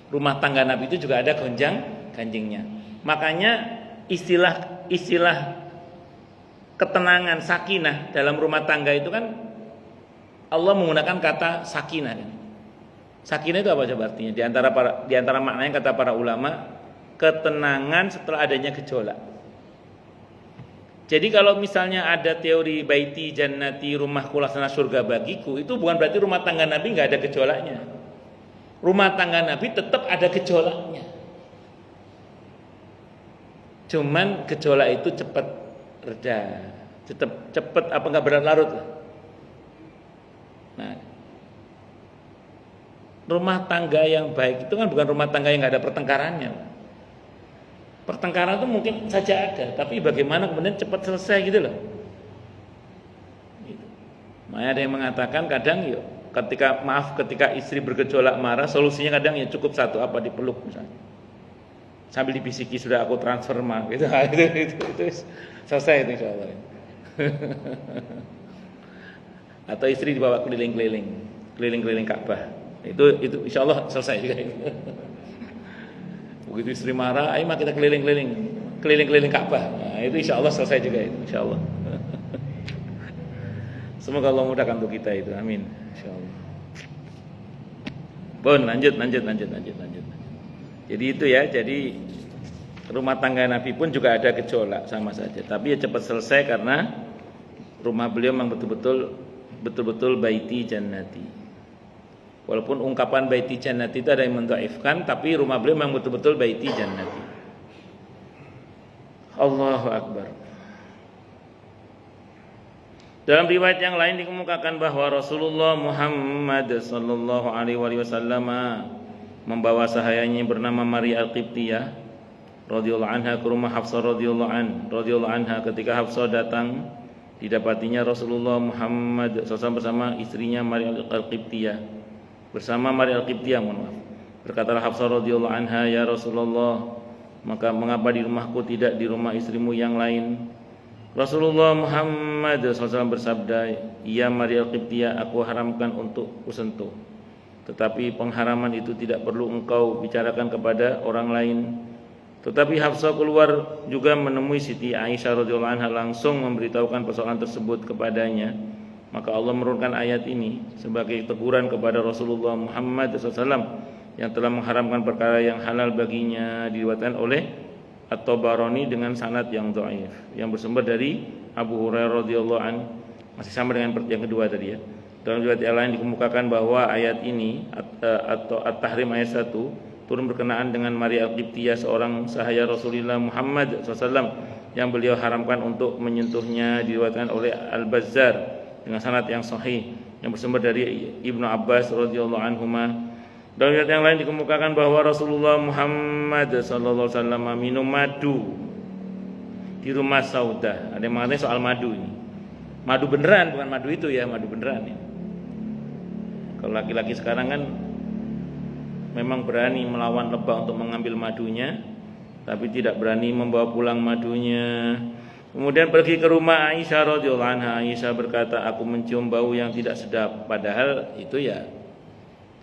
Rumah tangga Nabi itu juga ada gonjang-ganjingnya. Makanya istilah ketenangan, sakinah dalam rumah tangga itu kan Allah menggunakan kata sakinah kan. Sakinah itu apa coba artinya? Di antara maknanya kata para ulama, ketenangan setelah adanya gejolak. Jadi kalau misalnya ada teori baiti jannati, rumahku laksana surga bagiku, itu bukan berarti rumah tangga Nabi nggak ada gejolaknya. Rumah tangga Nabi tetap ada gejolaknya. Cuman gejolak itu cepat reda, cepat apa nggak berlarut lah. Nah, rumah tangga yang baik itu kan bukan rumah tangga yang nggak ada pertengkarannya. Pertengkaran itu mungkin saja ada, tapi bagaimana kemudian cepat selesai gitu loh. Gitu. Makanya ada yang mengatakan kadang yuk ketika istri bergejolak marah, solusinya kadang ya cukup satu, apa, dipeluk misalnya. Sambil dibisiki, sudah aku transfer mah gitu. Itu selesai itu insyaallah. Atau istri dibawa keliling-keliling Ka'bah. Itu insyaallah selesai juga itu. Begitu istri marah, ayo mah kita keliling Ka'bah. Nah, itu insyaallah selesai juga itu insyaallah. Semoga Allah mudahkan untuk kita itu. Amin. Insyaallah. Bon, lanjut. Jadi itu ya, jadi rumah tangga Nabi pun juga ada gejolak sama saja. Tapi ya cepat selesai karena rumah beliau memang betul-betul baiti jannati. Walaupun ungkapan baiti jannati itu ada yang mendhaifkan, tapi rumah beliau memang betul-betul baiti jannati. Allahu akbar. Dalam riwayat yang lain dikemukakan bahwa Rasulullah Muhammad sallallahu alaihi wasallam membawa sahayanya bernama Maria Al-Qibtiyah radhiyallahu anha ke rumah Hafsah radhiyallahu anha. Ketika Hafsah datang, didapatinya Rasulullah Muhammad SAW bersama istrinya Maria Al-Qibtiyah. Berkatalah Hafsah radhiyallahu anha, "Ya Rasulullah, maka mengapa di rumahku tidak di rumah istrimu yang lain?" Rasulullah Muhammad SAW bersabda, "Ya Maria Al-Qibtiyah, aku haramkan untuk kusentuh. Tetapi pengharaman itu tidak perlu engkau bicarakan kepada orang lain." Tetapi Hafsah keluar juga menemui Siti Aisyah radhiyallahu anha, langsung memberitahukan persoalan tersebut kepadanya. Maka Allah menurunkan ayat ini sebagai teguran kepada Rasulullah Muhammad SAW yang telah mengharamkan perkara yang halal baginya. Diriwayatkan oleh At-Tabarani dengan sanad yang dhaif, yang bersumber dari Abu Hurairah radhiyallahu anhu, masih sama dengan yang kedua tadi ya. Dalam riwayat yang lain dikemukakan bahwa ayat ini atau At-Tahrim ayat 1 turun berkenaan dengan Maria Al-Qibtiyah, seorang sahaya Rasulullah Muhammad SAW yang beliau haramkan untuk menyentuhnya. Diriwayatkan oleh Al-Bazzar dengan sanad yang sahih yang bersumber dari Ibnu Abbas radhiyallahu anhuma. Dalam riwayat yang lain dikemukakan bahwa Rasulullah Muhammad SAW minum madu di rumah Saudah. Ada yang mengatakan soal madu ini. Madu beneran, bukan madu itu ya, madu beneran ya. Kalau laki-laki sekarang kan memang berani melawan lebah untuk mengambil madunya, tapi tidak berani membawa pulang madunya. Kemudian pergi ke rumah Aisyah radhiyallahu anha. Aisyah berkata, "Aku mencium bau yang tidak sedap." Padahal itu ya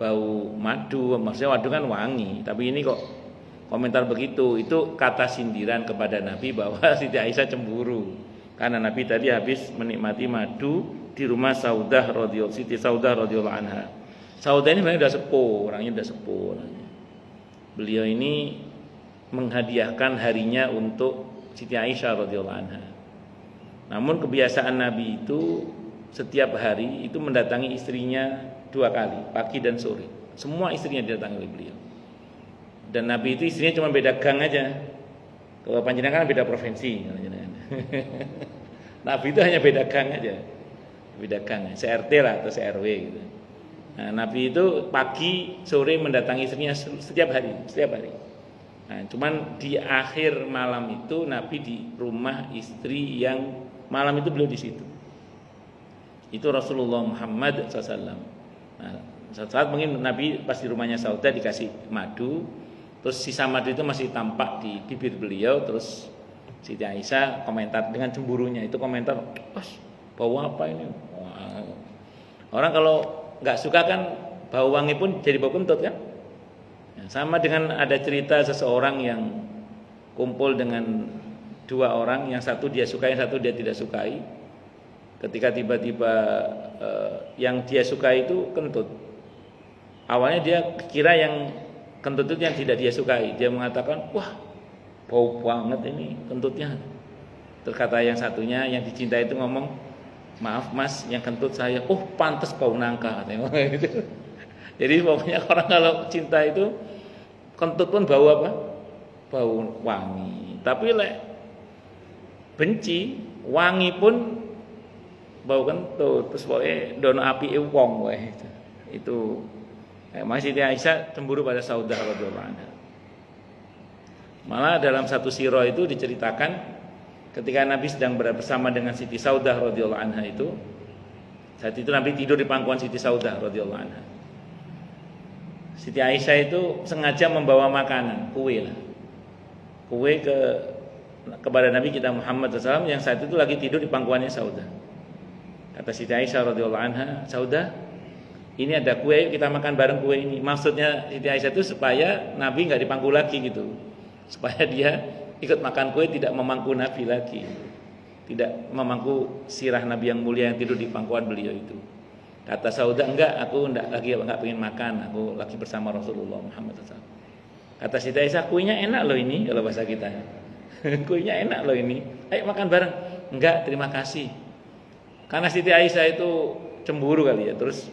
bau madu, maksudnya madu kan wangi, tapi ini kok komentar begitu. Itu kata sindiran kepada Nabi bahwa Siti Aisyah cemburu karena Nabi tadi habis menikmati madu di rumah Siti Saudah radhiyallahu anha. Saudah ini sebenarnya orangnya udah sepuh. Beliau ini menghadiahkan harinya untuk Siti Aisyah radhiyallahu anha. Namun kebiasaan Nabi itu setiap hari itu mendatangi istrinya 2 kali, pagi dan sore. Semua istrinya didatangi oleh beliau. Dan Nabi itu istrinya cuma beda gang aja. Kalau panjenengan kan beda provinsi. Nabi itu hanya beda gang aja. Beda gang, CRT lah atau CRW gitu. Nah, Nabi itu pagi sore mendatangi istrinya setiap hari. Nah, cuman di akhir malam itu Nabi di rumah istri yang malam itu beliau di situ. Itu Rasulullah Muhammad SAW. Nah, saat mungkin Nabi pas di rumahnya Saudah dikasih madu, terus sisa madu itu masih tampak di bibir beliau. Terus Siti Aisyah komentar dengan cemburunya, itu komentar, bau apa ini? Wah. Orang kalau nggak suka kan bau wangi pun jadi bau kentut kan? Ya, sama dengan ada cerita seseorang yang kumpul dengan 2 orang, yang satu dia sukai, yang satu dia tidak sukai. Ketika tiba-tiba yang dia sukai itu kentut. Awalnya dia kira yang kentut itu yang tidak dia sukai. Dia mengatakan, "Wah, bau banget ini kentutnya." Terkata yang satunya yang dicintai itu ngomong, "Maaf Mas, yang kentut saya." "Oh, pantas bau nangka," katanya. Jadi pokoknya orang kalau cinta itu kentut pun bau apa? Bau wangi. Tapi lek benci, wangi pun bau kentut. Terus pokoknya dono api wong wae itu. Masih Siti Aisyah cemburu pada Saudah radhiyallahu anha. Malah dalam satu sirah itu diceritakan ketika Nabi sedang bersama dengan Siti Saudah radhiyallahu anha itu, Saat itu Nabi tidur di pangkuan Siti Saudah radhiyallahu anha. Siti Aisyah itu sengaja membawa makanan, kue kepada Nabi kita Muhammad SAW yang saat itu lagi tidur di pangkuannya Saudah. Kata Siti Aisyah radhiyallahu anha, Saudah, ini ada kue, kita makan bareng kue ini. Maksudnya Siti Aisyah itu supaya Nabi nggak dipangku lagi gitu, supaya dia ikut makan kue, tidak memangku Nabi lagi, tidak memangku sirah Nabi yang mulia yang tidur di pangkuan beliau itu. Kata Saudah, enggak, aku enggak pengen makan, aku lagi bersama Rasulullah Muhammad SAW. Kata Siti Aisyah, kuenya enak loh ini, kalau bahasa kita. Kuenya enak loh ini, ayo makan bareng. Enggak, terima kasih. Karena Siti Aisyah itu cemburu kali ya, terus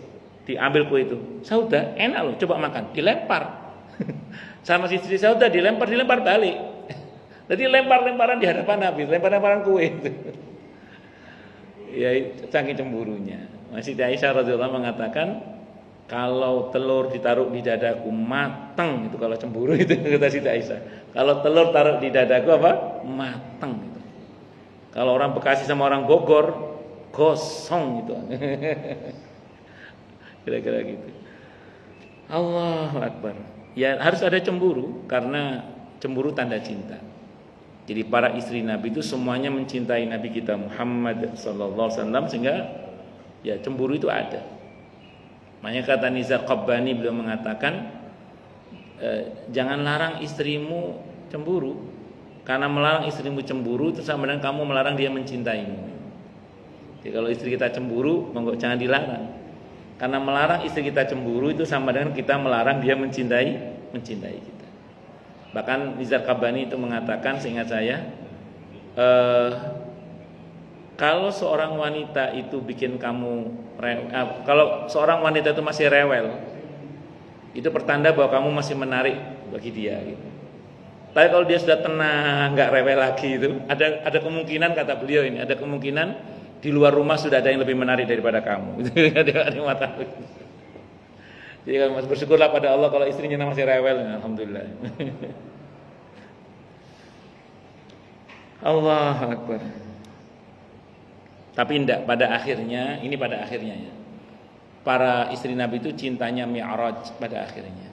diambil kue itu. Saudah, enak loh, coba makan. Dilempar. Sama Siti Saudah dilempar balik. Jadi lempar-lemparan di hadapan Nabi, lempar-lemparan kue. Ya, saking cemburunya. Siti Aisyah radhiyallahu mengatakan, kalau telur ditaruh di dadaku mateng, itu kalau cemburu itu kata Siti Aisyah. Kalau telur taruh di dadaku apa? Mateng gitu. Kalau orang Bekasi sama orang Bogor gosong gitu. Kira-kira gitu. Allahu Akbar. Ya harus ada cemburu, karena cemburu tanda cinta. Jadi para istri Nabi itu semuanya mencintai Nabi kita Muhammad sallallahu alaihi wasallam, sehingga ya cemburu itu ada. Makanya kata Nizar Qabbani, beliau mengatakan, jangan larang istrimu cemburu, karena melarang istrimu cemburu itu sama dengan kamu melarang dia mencintaimu. Jadi kalau istri kita cemburu, monggo jangan dilarang, karena melarang istri kita cemburu itu sama dengan kita melarang dia mencintai kita. Bahkan Nizar Qabbani itu mengatakan, seingat saya, kalau seorang wanita itu bikin kamu kalau seorang wanita itu masih rewel, itu pertanda bahwa kamu masih menarik bagi dia gitu. Tapi kalau dia sudah tenang, nggak rewel lagi, itu ada kemungkinan, kata beliau ini, ada kemungkinan di luar rumah sudah ada yang lebih menarik daripada kamu. Jadi kalau bersyukurlah pada Allah kalau istrinya masih rewel, alhamdulillah. Allahu Akbar. Tapi tidak, pada akhirnya ya. Para istri Nabi itu cintanya mi'raj pada akhirnya.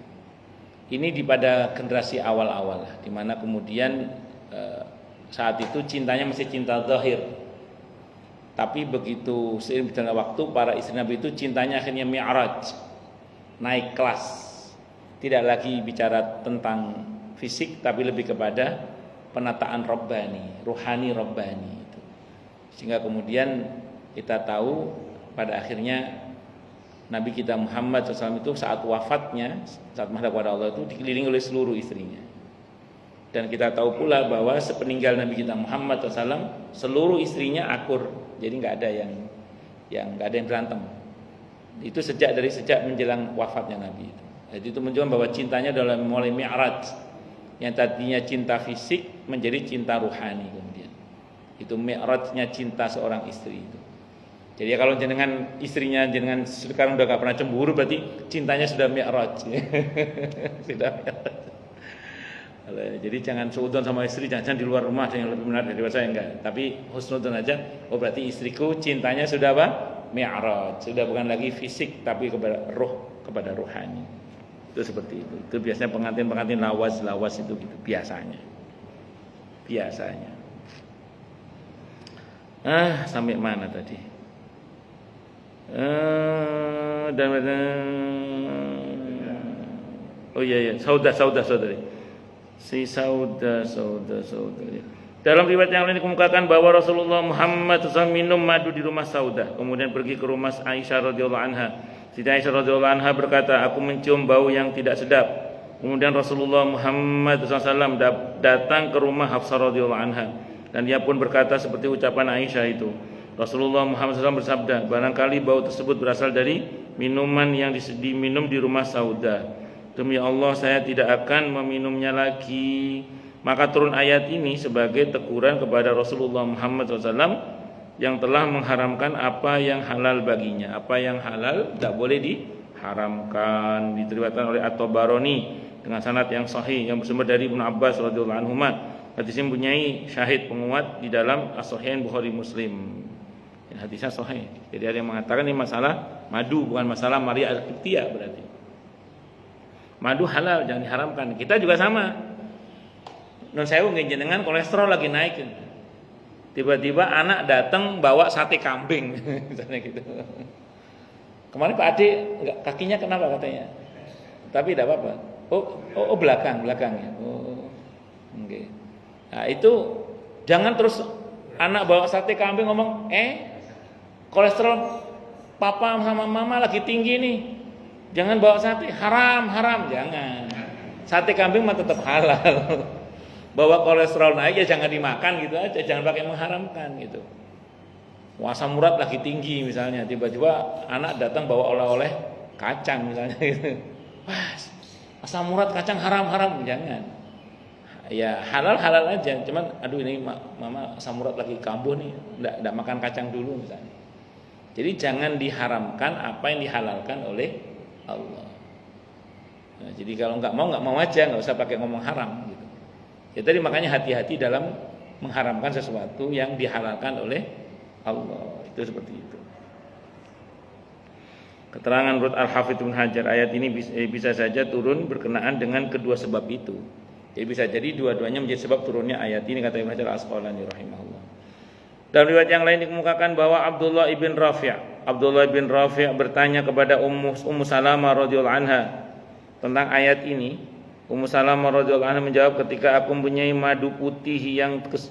Ini pada generasi awal-awal, di mana kemudian saat itu cintanya masih cinta zahir. Tapi begitu seiring berjalannya waktu, para istri Nabi itu cintanya akhirnya mi'raj, naik kelas. Tidak lagi bicara tentang fisik, tapi lebih kepada penataan robbani, ruhani robbani. Sehingga kemudian kita tahu pada akhirnya Nabi kita Muhammad SAW itu saat wafatnya, saat menghadap kepada Allah itu dikelilingi oleh seluruh istrinya. Dan kita tahu pula bahwa sepeninggal Nabi kita Muhammad SAW, seluruh istrinya akur, jadi nggak ada yang berantem. Itu sejak menjelang wafatnya Nabi itu. Jadi itu menunjukkan bahwa cintanya adalah mulai mi'raj, yang tadinya cinta fisik menjadi cinta ruhani kemudian. Itu mi'rajnya cinta seorang istri itu. Jadi kalau jenengan istrinya jenengan sekarang udah gak pernah cemburu, berarti cintanya sudah mi'raj. Sudah mi'raj. Jadi jangan suudzon sama istri, jangan di luar rumah ada yang lebih menarik daripada saya, enggak. Tapi husnudzon aja. Oh berarti istriku cintanya sudah apa? Mi'raj. Sudah bukan lagi fisik, tapi kepada roh, kepada ruhani. Itu seperti itu. Itu biasanya pengantin lawas itu gitu biasanya. Sampai mana tadi? Oh iya, Saudah tadi. Si Saudah. Dalam riwayat yang lain dikemukakan bahwa Rasulullah Muhammad SAW minum madu di rumah Saudah, kemudian pergi ke rumah Aisyah radhiyallahu anha. Siti Aisyah radhiyallahu anha berkata, aku mencium bau yang tidak sedap. Kemudian Rasulullah Muhammad SAW datang ke rumah Hafsah radhiyallahu anha. Dan dia pun berkata seperti ucapan Aisyah itu. Rasulullah Muhammad SAW bersabda, barangkali bau tersebut berasal dari minuman yang diminum di rumah Saudah. Demi Allah saya tidak akan meminumnya lagi. Maka turun ayat ini sebagai teguran kepada Rasulullah Muhammad SAW yang telah mengharamkan apa yang halal baginya. Apa yang halal tidak boleh diharamkan. Diriwayatkan oleh At-Tabarani dengan sanad yang sahih yang bersumber dari Ibnu Abbas radhiyallahu anhuma. Hadis ini mempunyai syahid penguat di dalam As-Sahihain Bukhari Muslim. Hadisnya sahih. Jadi ada yang mengatakan ini masalah madu, bukan masalah Maria Al-Qibtiyah berarti. Madu halal, jangan diharamkan. Kita juga sama. Nun sewu jenengan kolesterol lagi naik. Tiba-tiba anak datang bawa sate kambing, misalnya gitu. Kemarin Pak Ade enggak, kakinya kenapa katanya? Tapi tidak apa-apa. Oh belakang ya. Oh. Oke. Nah, itu jangan terus anak bawa sate kambing ngomong, kolesterol papa sama mama lagi tinggi nih. Jangan bawa sate, haram, jangan. Sate kambing mah tetap halal. Bawa kolesterol naik ya jangan dimakan gitu aja, jangan pakai mengharamkan gitu. Asam urat lagi tinggi misalnya, tiba-tiba anak datang bawa oleh-oleh kacang misalnya gitu. Wah, asam urat kacang haram, jangan. Ya halal aja, cuman aduh ini mama asam urat lagi kambuh nih, enggak makan kacang dulu misalnya. Jadi jangan diharamkan apa yang dihalalkan oleh Allah. Nah, jadi kalau nggak mau aja, nggak usah pakai ngomong haram gitu. Ya tadi makanya hati-hati dalam mengharamkan sesuatu yang dihalalkan oleh Allah. Itu seperti itu. Keterangan menurut Al-Hafidz Ibnu Hajar, ayat ini bisa saja turun berkenaan dengan kedua sebab itu. Jadi bisa jadi dua-duanya menjadi sebab turunnya ayat ini, kata Ibnu Hajar Al-Asqalani rahimahullah. Dalam riwayat yang lain dikemukakan bahwa Abdullah ibn Rafi' bertanya kepada Ummu Salamah radhiyallahu anha tentang ayat ini. Ummu Salamah radhiyallahu anha menjawab, ketika aku mempunyai madu putih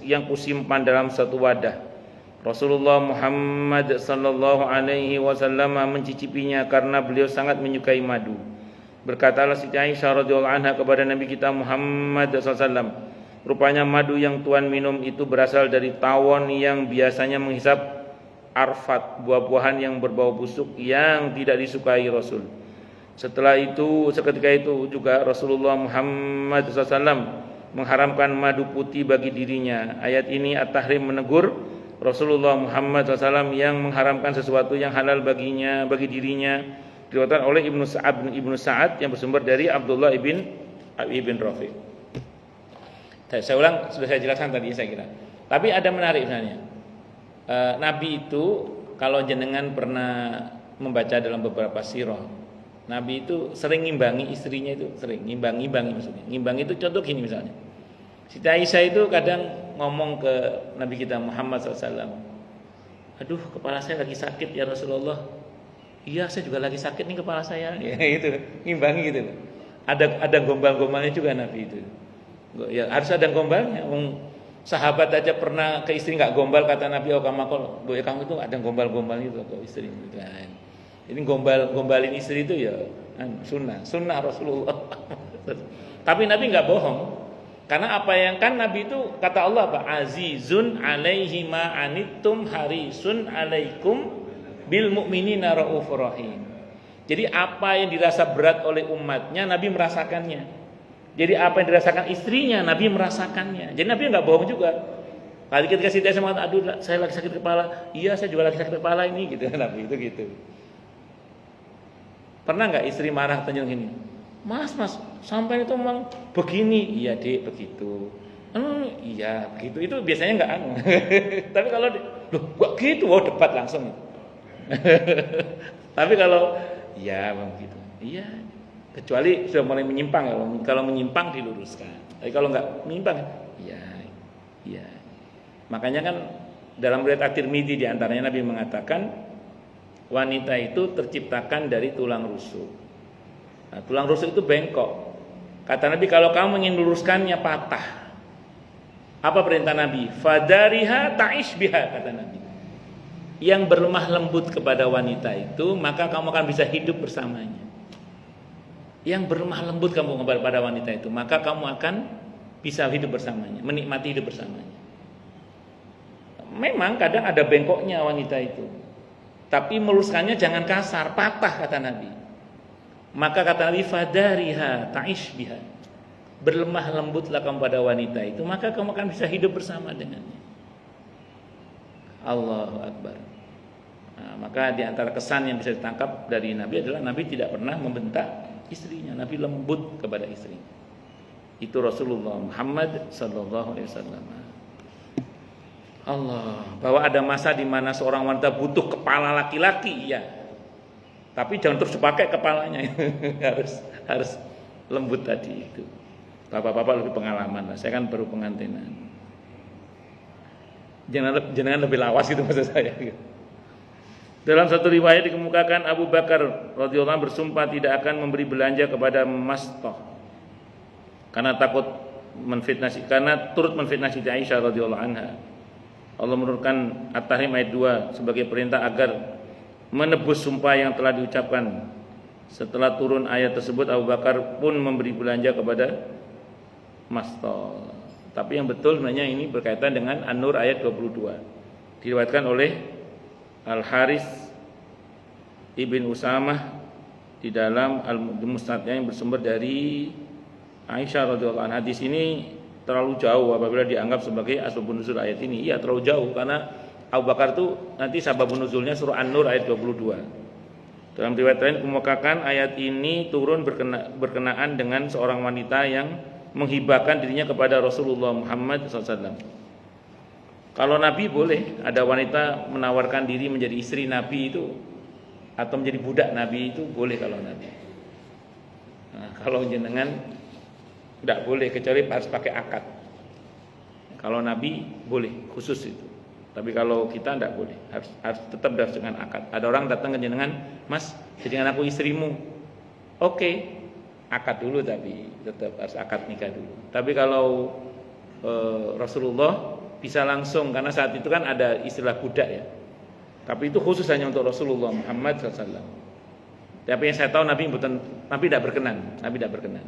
yang kusimpan dalam satu wadah, Rasulullah Muhammad sallallahu alaihi wasallam mencicipinya karena beliau sangat menyukai madu. Berkatalah Siti Aisyah radhiyallahu anha kepada Nabi kita Muhammad sallallahu alaihi wasallam, rupanya madu yang tuan minum itu berasal dari tawon yang biasanya menghisap arfat, buah-buahan yang berbau busuk yang tidak disukai Rasul. Seketika itu juga Rasulullah Muhammad SAW mengharamkan madu putih bagi dirinya. Ayat ini at-tahrim menegur Rasulullah Muhammad SAW yang mengharamkan sesuatu yang halal bagi dirinya. Diriwayatkan oleh Ibnu Sa'ad yang bersumber dari Abdullah ibn Rafi'. Saya ulang, sudah saya jelaskan tadi saya kira. Tapi ada menarik sebenarnya. Nabi itu kalau jenengan pernah membaca dalam beberapa sirah, Nabi itu sering ngimbangi istrinya, itu sering ngimbangi maksudnya. Ngimbangi itu contoh gini misalnya. Siti Aisyah itu kadang ngomong ke Nabi kita Muhammad SAW, aduh kepala saya lagi sakit ya Rasulullah. Iya saya juga lagi sakit nih kepala saya. Ya itu ngimbangi gitu. Ada gombal-gombalnya juga Nabi itu. Ya harus ada gombalnya. Sahabat aja pernah ke istri nggak gombal, kata Nabi, kamu itu ada gombal-gombal itu ke istri gitu kan. Ini gombalin istri itu ya sunnah Rasulullah. Tapi Nabi nggak bohong, karena apa yang kan Nabi itu kata Allah azizun alaihi ma anittum harisun alaikum bil mu'minina raufur rahim. Jadi apa yang dirasa berat oleh umatnya Nabi merasakannya. Jadi apa yang dirasakan istrinya Nabi merasakannya. Jadi Nabi nggak bohong juga. Kali ketika Siti Aisyah mengatakan, aduh saya lagi sakit kepala, iya saya juga lagi sakit kepala ini gitu. Nabi itu gitu. Pernah nggak istri marah tanya gini, mas sampai itu memang begini, iya dek begitu, iya begitu, itu biasanya nggak tapi kalau gua gitu, debat langsung. Tapi kalau iya begitu, iya, kecuali sudah mulai menyimpang, kalau menyimpang diluruskan, tapi kalau nggak menyimpang, iya. Makanya kan dalam riwayat At-Tirmidzi diantaranya Nabi mengatakan, wanita itu terciptakan dari tulang rusuk. Nah, tulang rusuk itu bengkok. Kata Nabi, kalau kamu ingin luruskannya patah. Apa perintah Nabi? Fadariha ta'ish biha, kata Nabi. Yang berlemah lembut kepada wanita itu, maka kamu akan bisa hidup bersamanya. Yang berlemah lembut kamu kepada wanita itu, maka kamu akan bisa hidup bersamanya, menikmati hidup bersamanya. Memang kadang ada bengkoknya wanita itu, tapi meluruskannya jangan kasar, patah kata Nabi. Maka kata Nabi, fadariha ta'ish biha. Berlemah lembutlah kamu pada wanita itu, maka kamu akan bisa hidup bersama dengannya. Allahu Akbar. Nah, maka di antara kesan yang bisa ditangkap dari Nabi adalah Nabi tidak pernah membentak istrinya. Nabi lembut kepada istrinya. Itu Rasulullah Muhammad sallallahu alaihi wasallam. Allah, bahwa ada masa di mana seorang wanita butuh kepala laki-laki, ya. Tapi jangan terus dipakai kepalanya. harus lembut tadi itu. Bapak-bapak lebih pengalaman lah. Saya kan baru pengantinan. Jangan lebih lawas gitu maksud saya. Dalam satu riwayat dikemukakan Abu Bakar radhiyallahu anhu bersumpah tidak akan memberi belanja kepada Mastah karena turut menfitnah Siti Aisyah radhiyallahu anha. Allah menurunkan At-Tahrim ayat 2 sebagai perintah agar menebus sumpah yang telah diucapkan. Setelah turun ayat tersebut, Abu Bakar pun memberi belanja kepada Mastah. Tapi yang betul sebenarnya ini berkaitan dengan An-Nur ayat 22. Diriwayatkan oleh Al-Haris Ibn Usamah di dalam Al-Musnadnya yang bersumber dari Aisyah radhiyallahu anha. Hadis ini terlalu jauh apabila dianggap sebagai asbabun nuzul ayat ini. Iya, terlalu jauh karena Abu Bakar itu nanti sababun nuzulnya surah An-Nur ayat 22. Dalam riwayat lain kemukakan ayat ini turun berkenaan dengan seorang wanita yang menghibahkan dirinya kepada Rasulullah Muhammad SAW. Kalau Nabi boleh, ada wanita menawarkan diri menjadi istri Nabi itu atau menjadi budak Nabi itu boleh kalau Nabi. Nah, kalau jenengan tidak boleh kecuali harus pakai akad. Kalau Nabi boleh khusus itu. Tapi kalau kita tidak boleh, harus tetap dengan akad. Ada orang datang ke jenengan, Mas, jadikan aku istrimu. Oke, akad dulu tapi tetap harus akad nikah dulu. Tapi kalau Rasulullah bisa langsung karena saat itu kan ada istilah budak ya. Tapi itu khusus hanya untuk Rasulullah Muhammad SAW. Tapi yang saya tahu Nabi tidak berkenan. Nabi tidak berkenan.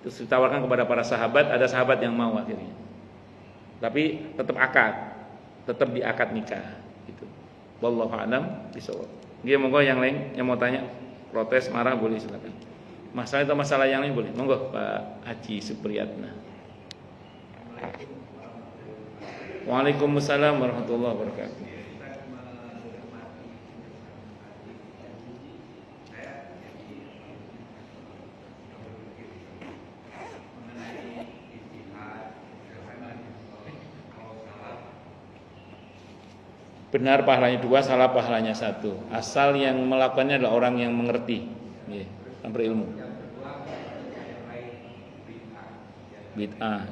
Terus ditawarkan kepada para sahabat, ada sahabat yang mau akhirnya. Tapi tetap akad, tetap di akad nikah. Gitu. Wallahu a'lam bishawab. Dia monggo yang lain yang mau tanya, protes, marah boleh silakan. Masalah itu masalah yang lain boleh. Monggo Pak Haji Supriyatna. Waalaikumsalam warahmatullahi wabarakatuh. Benar pahalanya 2, salah pahalanya 1. Asal yang melakukannya adalah orang yang mengerti, yang berilmu. Bid'ah.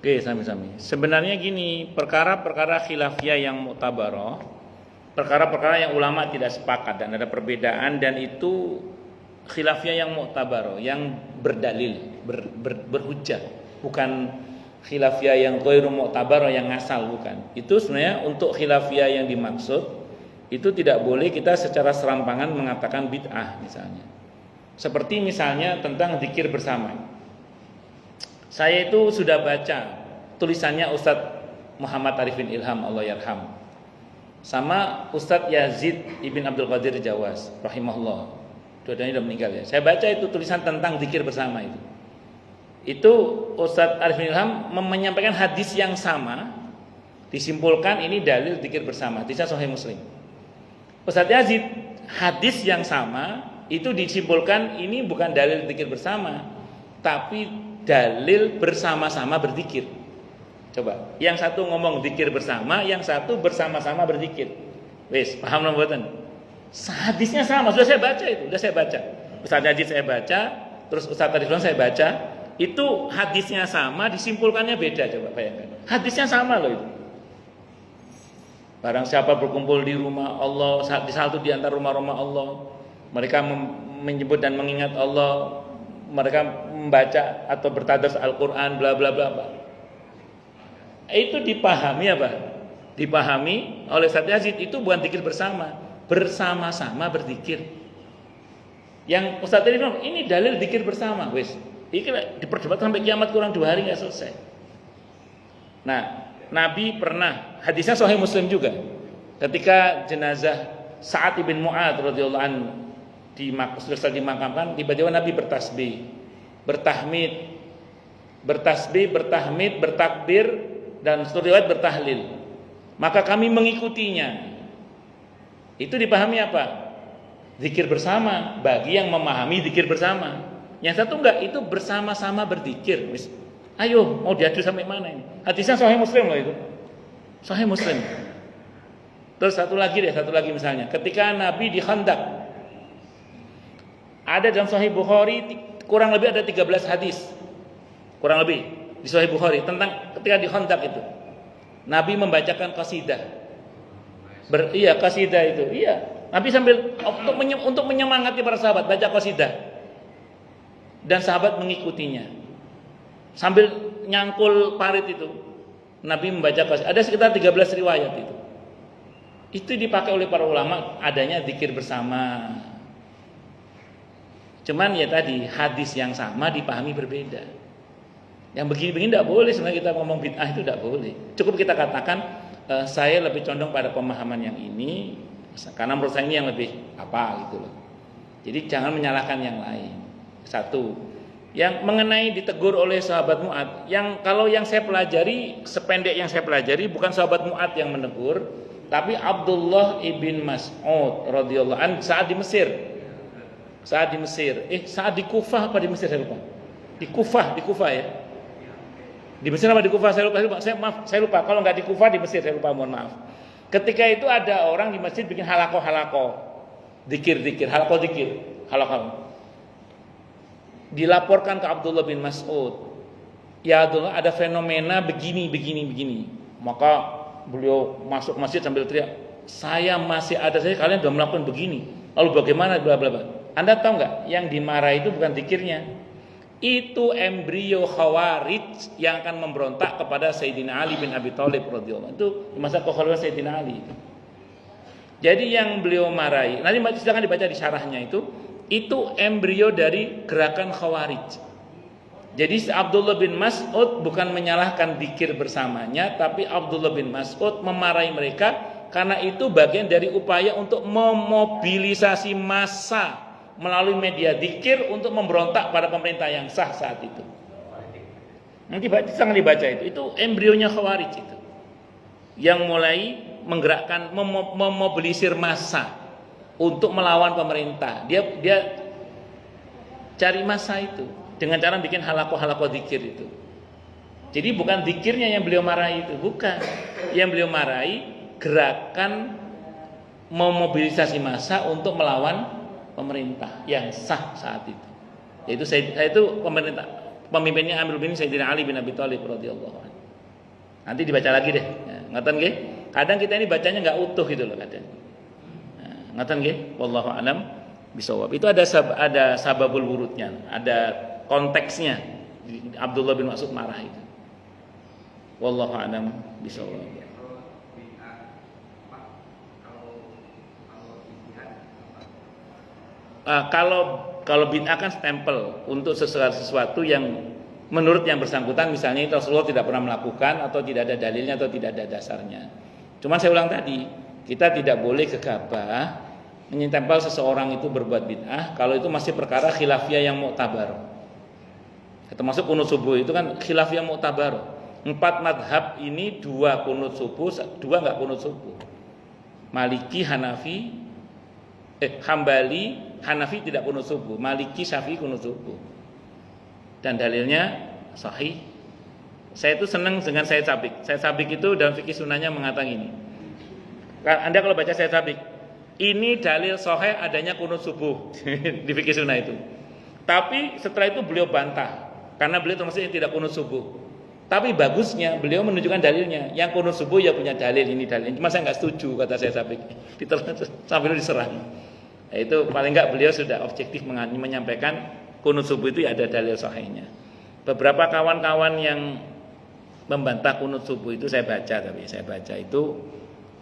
Oke, sami-sami. Sebenarnya gini, perkara-perkara khilafiyah yang mu'tabarah, perkara-perkara yang ulama tidak sepakat dan ada perbedaan, dan itu khilafiyah yang mu'tabarah, yang berdalil, berhujjah, bukan khilafiyah yang ghairu mu'tabarah, yang ngasal, bukan. Itu sebenarnya untuk khilafiyah yang dimaksud, itu tidak boleh kita secara serampangan mengatakan bid'ah misalnya. Seperti misalnya tentang zikir bersama. Saya itu sudah baca tulisannya Ustadz Muhammad Arifin Ilham, Allah yarham, sama Ustadz Yazid Ibn Abdul Qadir Jawas rahimahullah. Dua-duanya sudah meninggal ya. Saya baca itu tulisan tentang zikir bersama itu. Itu Ustadz Arifin Ilham menyampaikan hadis yang sama, disimpulkan ini dalil zikir bersama. Hadisnya Sahih Muslim. Ustadz Yazid hadis yang sama itu disimpulkan ini bukan dalil zikir bersama, tapi dalil bersama-sama berzikir. Coba, yang satu ngomong zikir bersama, yang satu bersama-sama berzikir. Wes, paham mboten? Hadisnya sama, sudah saya baca itu, sudah saya baca. Ustaz Yazid saya baca, terus Ustaz Arifin saya baca, itu hadisnya sama, disimpulkannya beda. Coba bayangkan. Hadisnya sama loh itu. Barang siapa berkumpul di rumah Allah, di satu di antara rumah-rumah Allah, mereka menyebut dan mengingat Allah, mereka membaca atau bertadarus Al-Quran, bla bla bla bla. Itu dipahami apa? Dipahami oleh Ustaz Yazid itu bukan zikir bersama-sama berzikir. Yang Ustaz tadi bilang ini dalil zikir bersama, wes. Ini diperdebatkan sampai kiamat kurang 2 hari nggak selesai. Nah, Nabi pernah, hadisnya Sahih Muslim juga, ketika jenazah Sa'ad bin Mu'adz radhiyallahu anhu selesai dimakamkan, tiba-tiba Nabi bertasbih, bertahmid, bertakbir, dan riwayat bertahlil. Maka kami mengikutinya. Itu dipahami apa? Zikir bersama bagi yang memahami zikir bersama. Yang satu enggak, itu bersama-sama berzikir. Ayo, mau diadu sampai mana ini? Hadisnya Sahih Muslim loh itu. Sahih Muslim. Terus satu lagi misalnya, ketika Nabi di Khandaq. Ada dalam Sahih Bukhari kurang lebih ada 13 hadis. Kurang lebih di Sahih Bukhari tentang ketika di Khandaq itu. Nabi membacakan qasidah. Qasidah itu. Iya. Nabi sambil untuk menyemangati para sahabat baca qasidah. Dan sahabat mengikutinya. Sambil nyangkul parit itu. Nabi membaca qasidah. Ada sekitar 13 riwayat itu. Itu dipakai oleh para ulama adanya zikir bersama. Cuman ya tadi hadis yang sama dipahami berbeda. Yang begini-begini tidak boleh sebenarnya kita ngomong bid'ah itu tidak boleh. Cukup kita katakan saya lebih condong pada pemahaman yang ini karena menurut saya ini yang lebih apa gitu loh. Jadi jangan menyalahkan yang lain. Satu, yang mengenai ditegur oleh sahabat Mu'adz, kalau yang saya pelajari sependek yang saya pelajari bukan sahabat Mu'adz yang menegur, tapi Abdullah ibn Mas'ud radhiyallahu anhu saat di Mesir. Saat di Kufah apa di Mesir saya lupa. Di Kufah ya. Di Mesir apa di Kufah saya lupa. Saya lupa. Kalau nggak di Kufah di Mesir saya lupa, mohon maaf. Ketika itu ada orang di masjid bikin halaqah, zikir, halaqah. Dilaporkan ke Abdullah bin Mas'ud. Ya Abdullah, ada fenomena begini. Maka beliau masuk masjid sambil teriak, saya masih ada saja kalian sudah melakukan begini. Lalu bagaimana bla bla bla. Anda tahu nggak? Yang dimarahi itu bukan zikirnya. Itu embrio Khawarij yang akan memberontak kepada Sayyidina Ali bin Abi Thalib radhiyallahu anhu. Itu di masa kekhalifahan Sayyidina Ali. Jadi yang beliau marahi, nanti silakan dibaca di syarahnya itu embrio dari gerakan Khawarij. Jadi Abdullah bin Mas'ud bukan menyalahkan zikir bersamanya, tapi Abdullah bin Mas'ud memarahi mereka karena itu bagian dari upaya untuk memobilisasi massa melalui media zikir untuk memberontak pada pemerintah yang sah saat itu. Nanti sangat dibaca itu embrionya Khawarij itu. Yang mulai menggerakkan memobilisir massa untuk melawan pemerintah. Dia cari massa itu dengan cara bikin halaqah zikir itu. Jadi bukan zikirnya yang beliau marahi itu, bukan. Yang beliau marahi gerakan memobilisasi massa untuk melawan pemerintah yang sah saat itu. Yaitu pemimpinnya Amirul Mukminin Sayyidina Ali bin Abi Thalib radhiyallahu anhu. Nanti dibaca lagi deh. Ngaten nggih? Kadang kita ini bacanya enggak utuh gitu loh kadang. Ngaten nggih? Wallahu a'lam bishawab. Itu ada sababul wurudnya, ada konteksnya. Abdullah bin Mas'ud marah itu. Wallahu a'lam bishawab. Kalau bid'ah kan stempel untuk sesuatu yang menurut yang bersangkutan, misalnya Rasulullah tidak pernah melakukan atau tidak ada dalilnya atau tidak ada dasarnya. Cuman saya ulang tadi, kita tidak boleh gegabah menyentempel seseorang itu berbuat bid'ah kalau itu masih perkara khilafiyah yang mu'tabar. Termasuk kunut subuh itu kan khilafiyah mu'tabar. 4 madhab ini 2 kunut subuh, 2 enggak kunut subuh. Maliki, Hambali, Hanafi tidak kunut subuh, Maliki, Syafi'i kunut subuh. Dan dalilnya sahih. Saya itu senang dengan Sayyid Sabiq. Sayyid Sabiq itu dalam fikih sunnahnya mengatakan ini. Anda kalau baca Sayyid Sabiq, ini dalil sahih adanya kunut subuh di fikih sunnah itu. Tapi setelah itu beliau bantah karena beliau termasuk yang tidak kunut subuh. Tapi bagusnya beliau menunjukkan dalilnya. Yang kunut subuh ya punya dalil, ini dalil. Cuma saya enggak setuju kata Sayyid Sabiq. Sambil diserang. Itu paling enggak beliau sudah objektif menyampaikan kunut subuh itu ada dalil sahihnya. Beberapa kawan-kawan yang membantah kunut subuh itu saya baca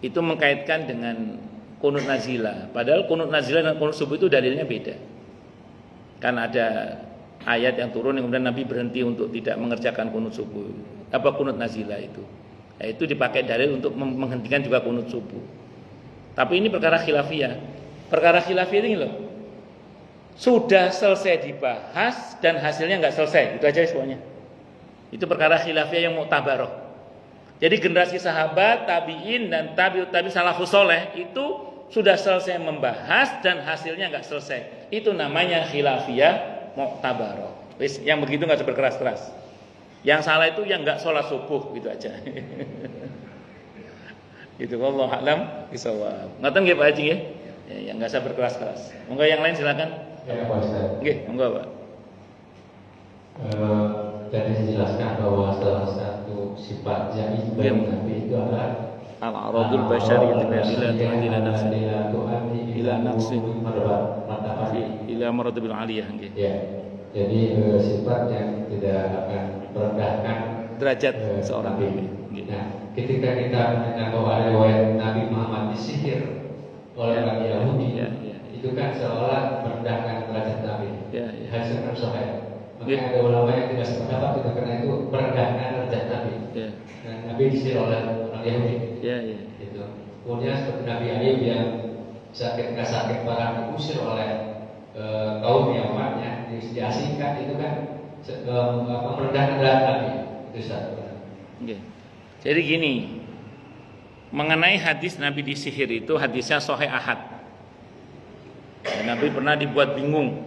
itu mengkaitkan dengan kunut nazilah. Padahal kunut nazilah dan kunut subuh itu dalilnya beda. Kan ada ayat yang turun yang kemudian Nabi berhenti untuk tidak mengerjakan kunut subuh. Apa kunut nazilah itu? Ya, itu dipakai dalil untuk menghentikan juga kunut subuh. Tapi ini perkara khilafiyah. Perkara khilafiyah ini loh. Sudah selesai dibahas dan hasilnya nggak selesai. Itu aja semuanya. Itu perkara khilafiyah yang mu'tabaroh. Jadi generasi sahabat, tabi'in dan tabi'ut tabi salafus soleh itu sudah selesai membahas dan hasilnya nggak selesai. Itu namanya khilafiyah mu'tabaroh. Yang begitu nggak berkeras-keras. Yang salah itu yang nggak sholat subuh gitu aja. Itu wallahu a'lam bishawab. Ngoten nggih Pak Haji nggih? Ya, yang nggak usah berkeras-keras. Monggo yang lain silakan. Ya Pak Ustaz. Nggih, monggo Pak. Tadi dijelaskan bahwa salah satu sifat jami bagi Nabi itu adalah al-aradul basyariyyah ila naqsi ila maratabil aliyah nggih. Ya. Jadi sifat yang tidak akan merendahkan derajat seorang nabi. Nah, ketika kita mendengar bahwa ada riwayat Nabi Muhammad disihir oleh orang Yahudi, itu kan seolah merendahkan derajat Nabi. Hadis yang sahih. Maka ada ulama yang tidak sependapat itu karena itu merendahkan derajat Nabi. Dan Nabi disihir oleh orang Yahudi. Gitu. Kemudian seperti Nabi Ayub yang sakit parah diusir oleh kaum yang umatnya diasingkan, itu kan merendahkan derajat Nabi. Itu satu. Jadi gini, mengenai hadis Nabi disihir itu hadisnya sahih ahad. Dan Nabi pernah dibuat bingung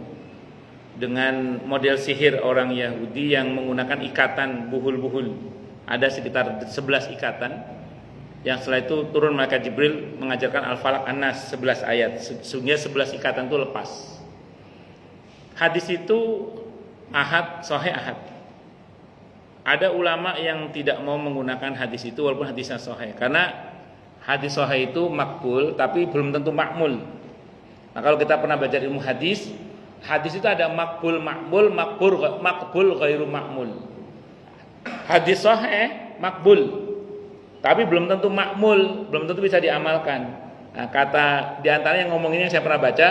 dengan model sihir orang Yahudi yang menggunakan ikatan buhul-buhul. Ada sekitar 11 ikatan. Yang setelah itu turun malaikat Jibril mengajarkan Al-Falaq An-Nas 11 ayat. Sehingga 11 ikatan itu lepas. Hadis itu ahad, sahih ahad. Ada ulama yang tidak mau menggunakan hadis itu walaupun hadisnya sahih. Karena hadis sahih itu makbul tapi belum tentu makmul. Nah, kalau kita pernah baca ilmu hadis itu ada makbul, makbul ghairu makmul. Hadis sahih makbul tapi belum tentu makmul, belum tentu bisa diamalkan. Nah, kata di antaranya yang ngomong ini yang saya pernah baca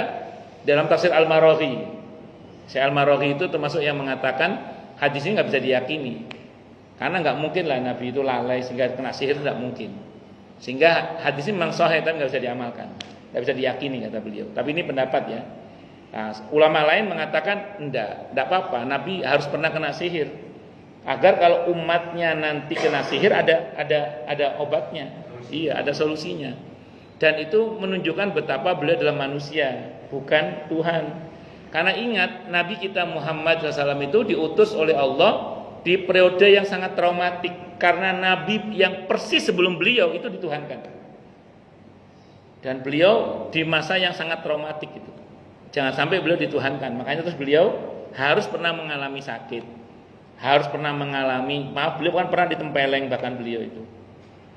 dalam tafsir Al-Maraghi. Syekh Al-Maraghi itu termasuk yang mengatakan hadis ini nggak bisa diyakini. Karena nggak mungkin lah Nabi itu lalai sehingga kena sihir, tidak mungkin. Sehingga hadis ini memang sahih tapi nggak bisa diamalkan, nggak bisa diyakini kata beliau. Tapi ini pendapat ya. Nah, ulama lain mengatakan enggak apa-apa. Nabi harus pernah kena sihir agar kalau umatnya nanti kena sihir ada obatnya. Iya, ada solusinya. Dan itu menunjukkan betapa beliau adalah manusia, bukan Tuhan. Karena ingat Nabi kita Muhammad SAW itu diutus oleh Allah di periode yang sangat traumatik karena Nabi yang persis sebelum beliau itu dituhankan. Dan beliau di masa yang sangat traumatik itu. Jangan sampai beliau dituhankan. Makanya terus beliau harus pernah mengalami sakit. Harus pernah mengalami, beliau kan pernah ditempeleng bahkan beliau itu.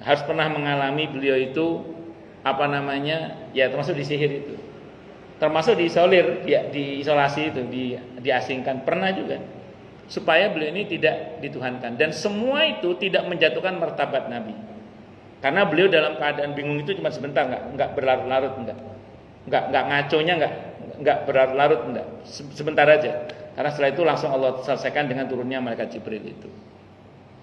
Harus pernah mengalami beliau itu ya termasuk disihir itu. Termasuk diisolir, diisolasi itu, diasingkan pernah juga. Supaya beliau ini tidak dituhankan dan semua itu tidak menjatuhkan martabat Nabi. Karena beliau dalam keadaan bingung itu cuma sebentar, enggak berlarut-larut, enggak ngaconya, enggak berlarut-larut, enggak. Sebentar aja. Karena setelah itu langsung Allah selesaikan dengan turunnya malaikat Jibril itu.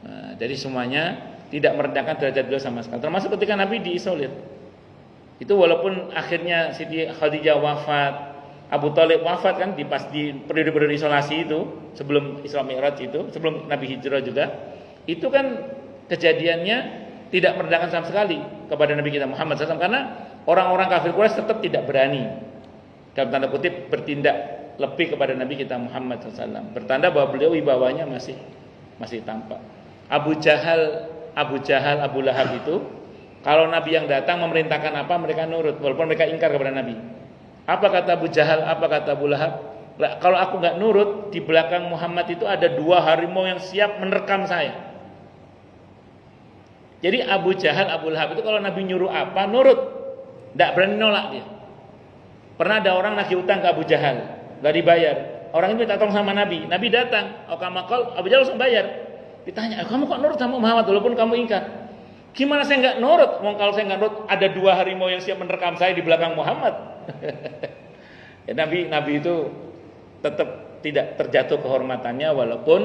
Nah, jadi semuanya tidak merendahkan derajat beliau sama sekali. Termasuk ketika Nabi diisolir. Itu walaupun akhirnya Siti Khadijah wafat, Abu Thalib wafat kan di periode-periode isolasi itu, sebelum Isra Mi'raj itu, sebelum Nabi hijrah juga. Itu kan kejadiannya tidak merendahkan sama sekali kepada Nabi kita Muhammad SAW karena orang-orang kafir Quraisy tetap tidak berani dalam tanda kutip bertindak lebih kepada Nabi kita Muhammad SAW. Bertanda bahwa beliau wibawanya masih tampak. Abu Jahal, Abu Lahab itu kalau Nabi yang datang memerintahkan apa mereka nurut walaupun mereka ingkar kepada Nabi. Apa kata Abu Jahal? Apa kata Abu Lahab? Kalau aku nggak nurut, di belakang Muhammad itu ada 2 harimau yang siap menerkam saya. Jadi Abu Jahal, Abu Lahab itu kalau Nabi nyuruh apa nurut, nggak berani nolak dia. Pernah ada orang nagih utang ke Abu Jahal, nggak dibayar. Orang itu minta tolong sama Nabi. Nabi datang, Abu Jahal langsung bayar. Ditanya, kamu kok nurut sama Muhammad walaupun kamu ingkar? Gimana saya nggak nurut? Kalau saya nggak nurut, ada 2 harimau yang siap menerkam saya di belakang Muhammad. Ya, Nabi itu tetap tidak terjatuh kehormatannya walaupun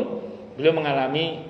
beliau mengalami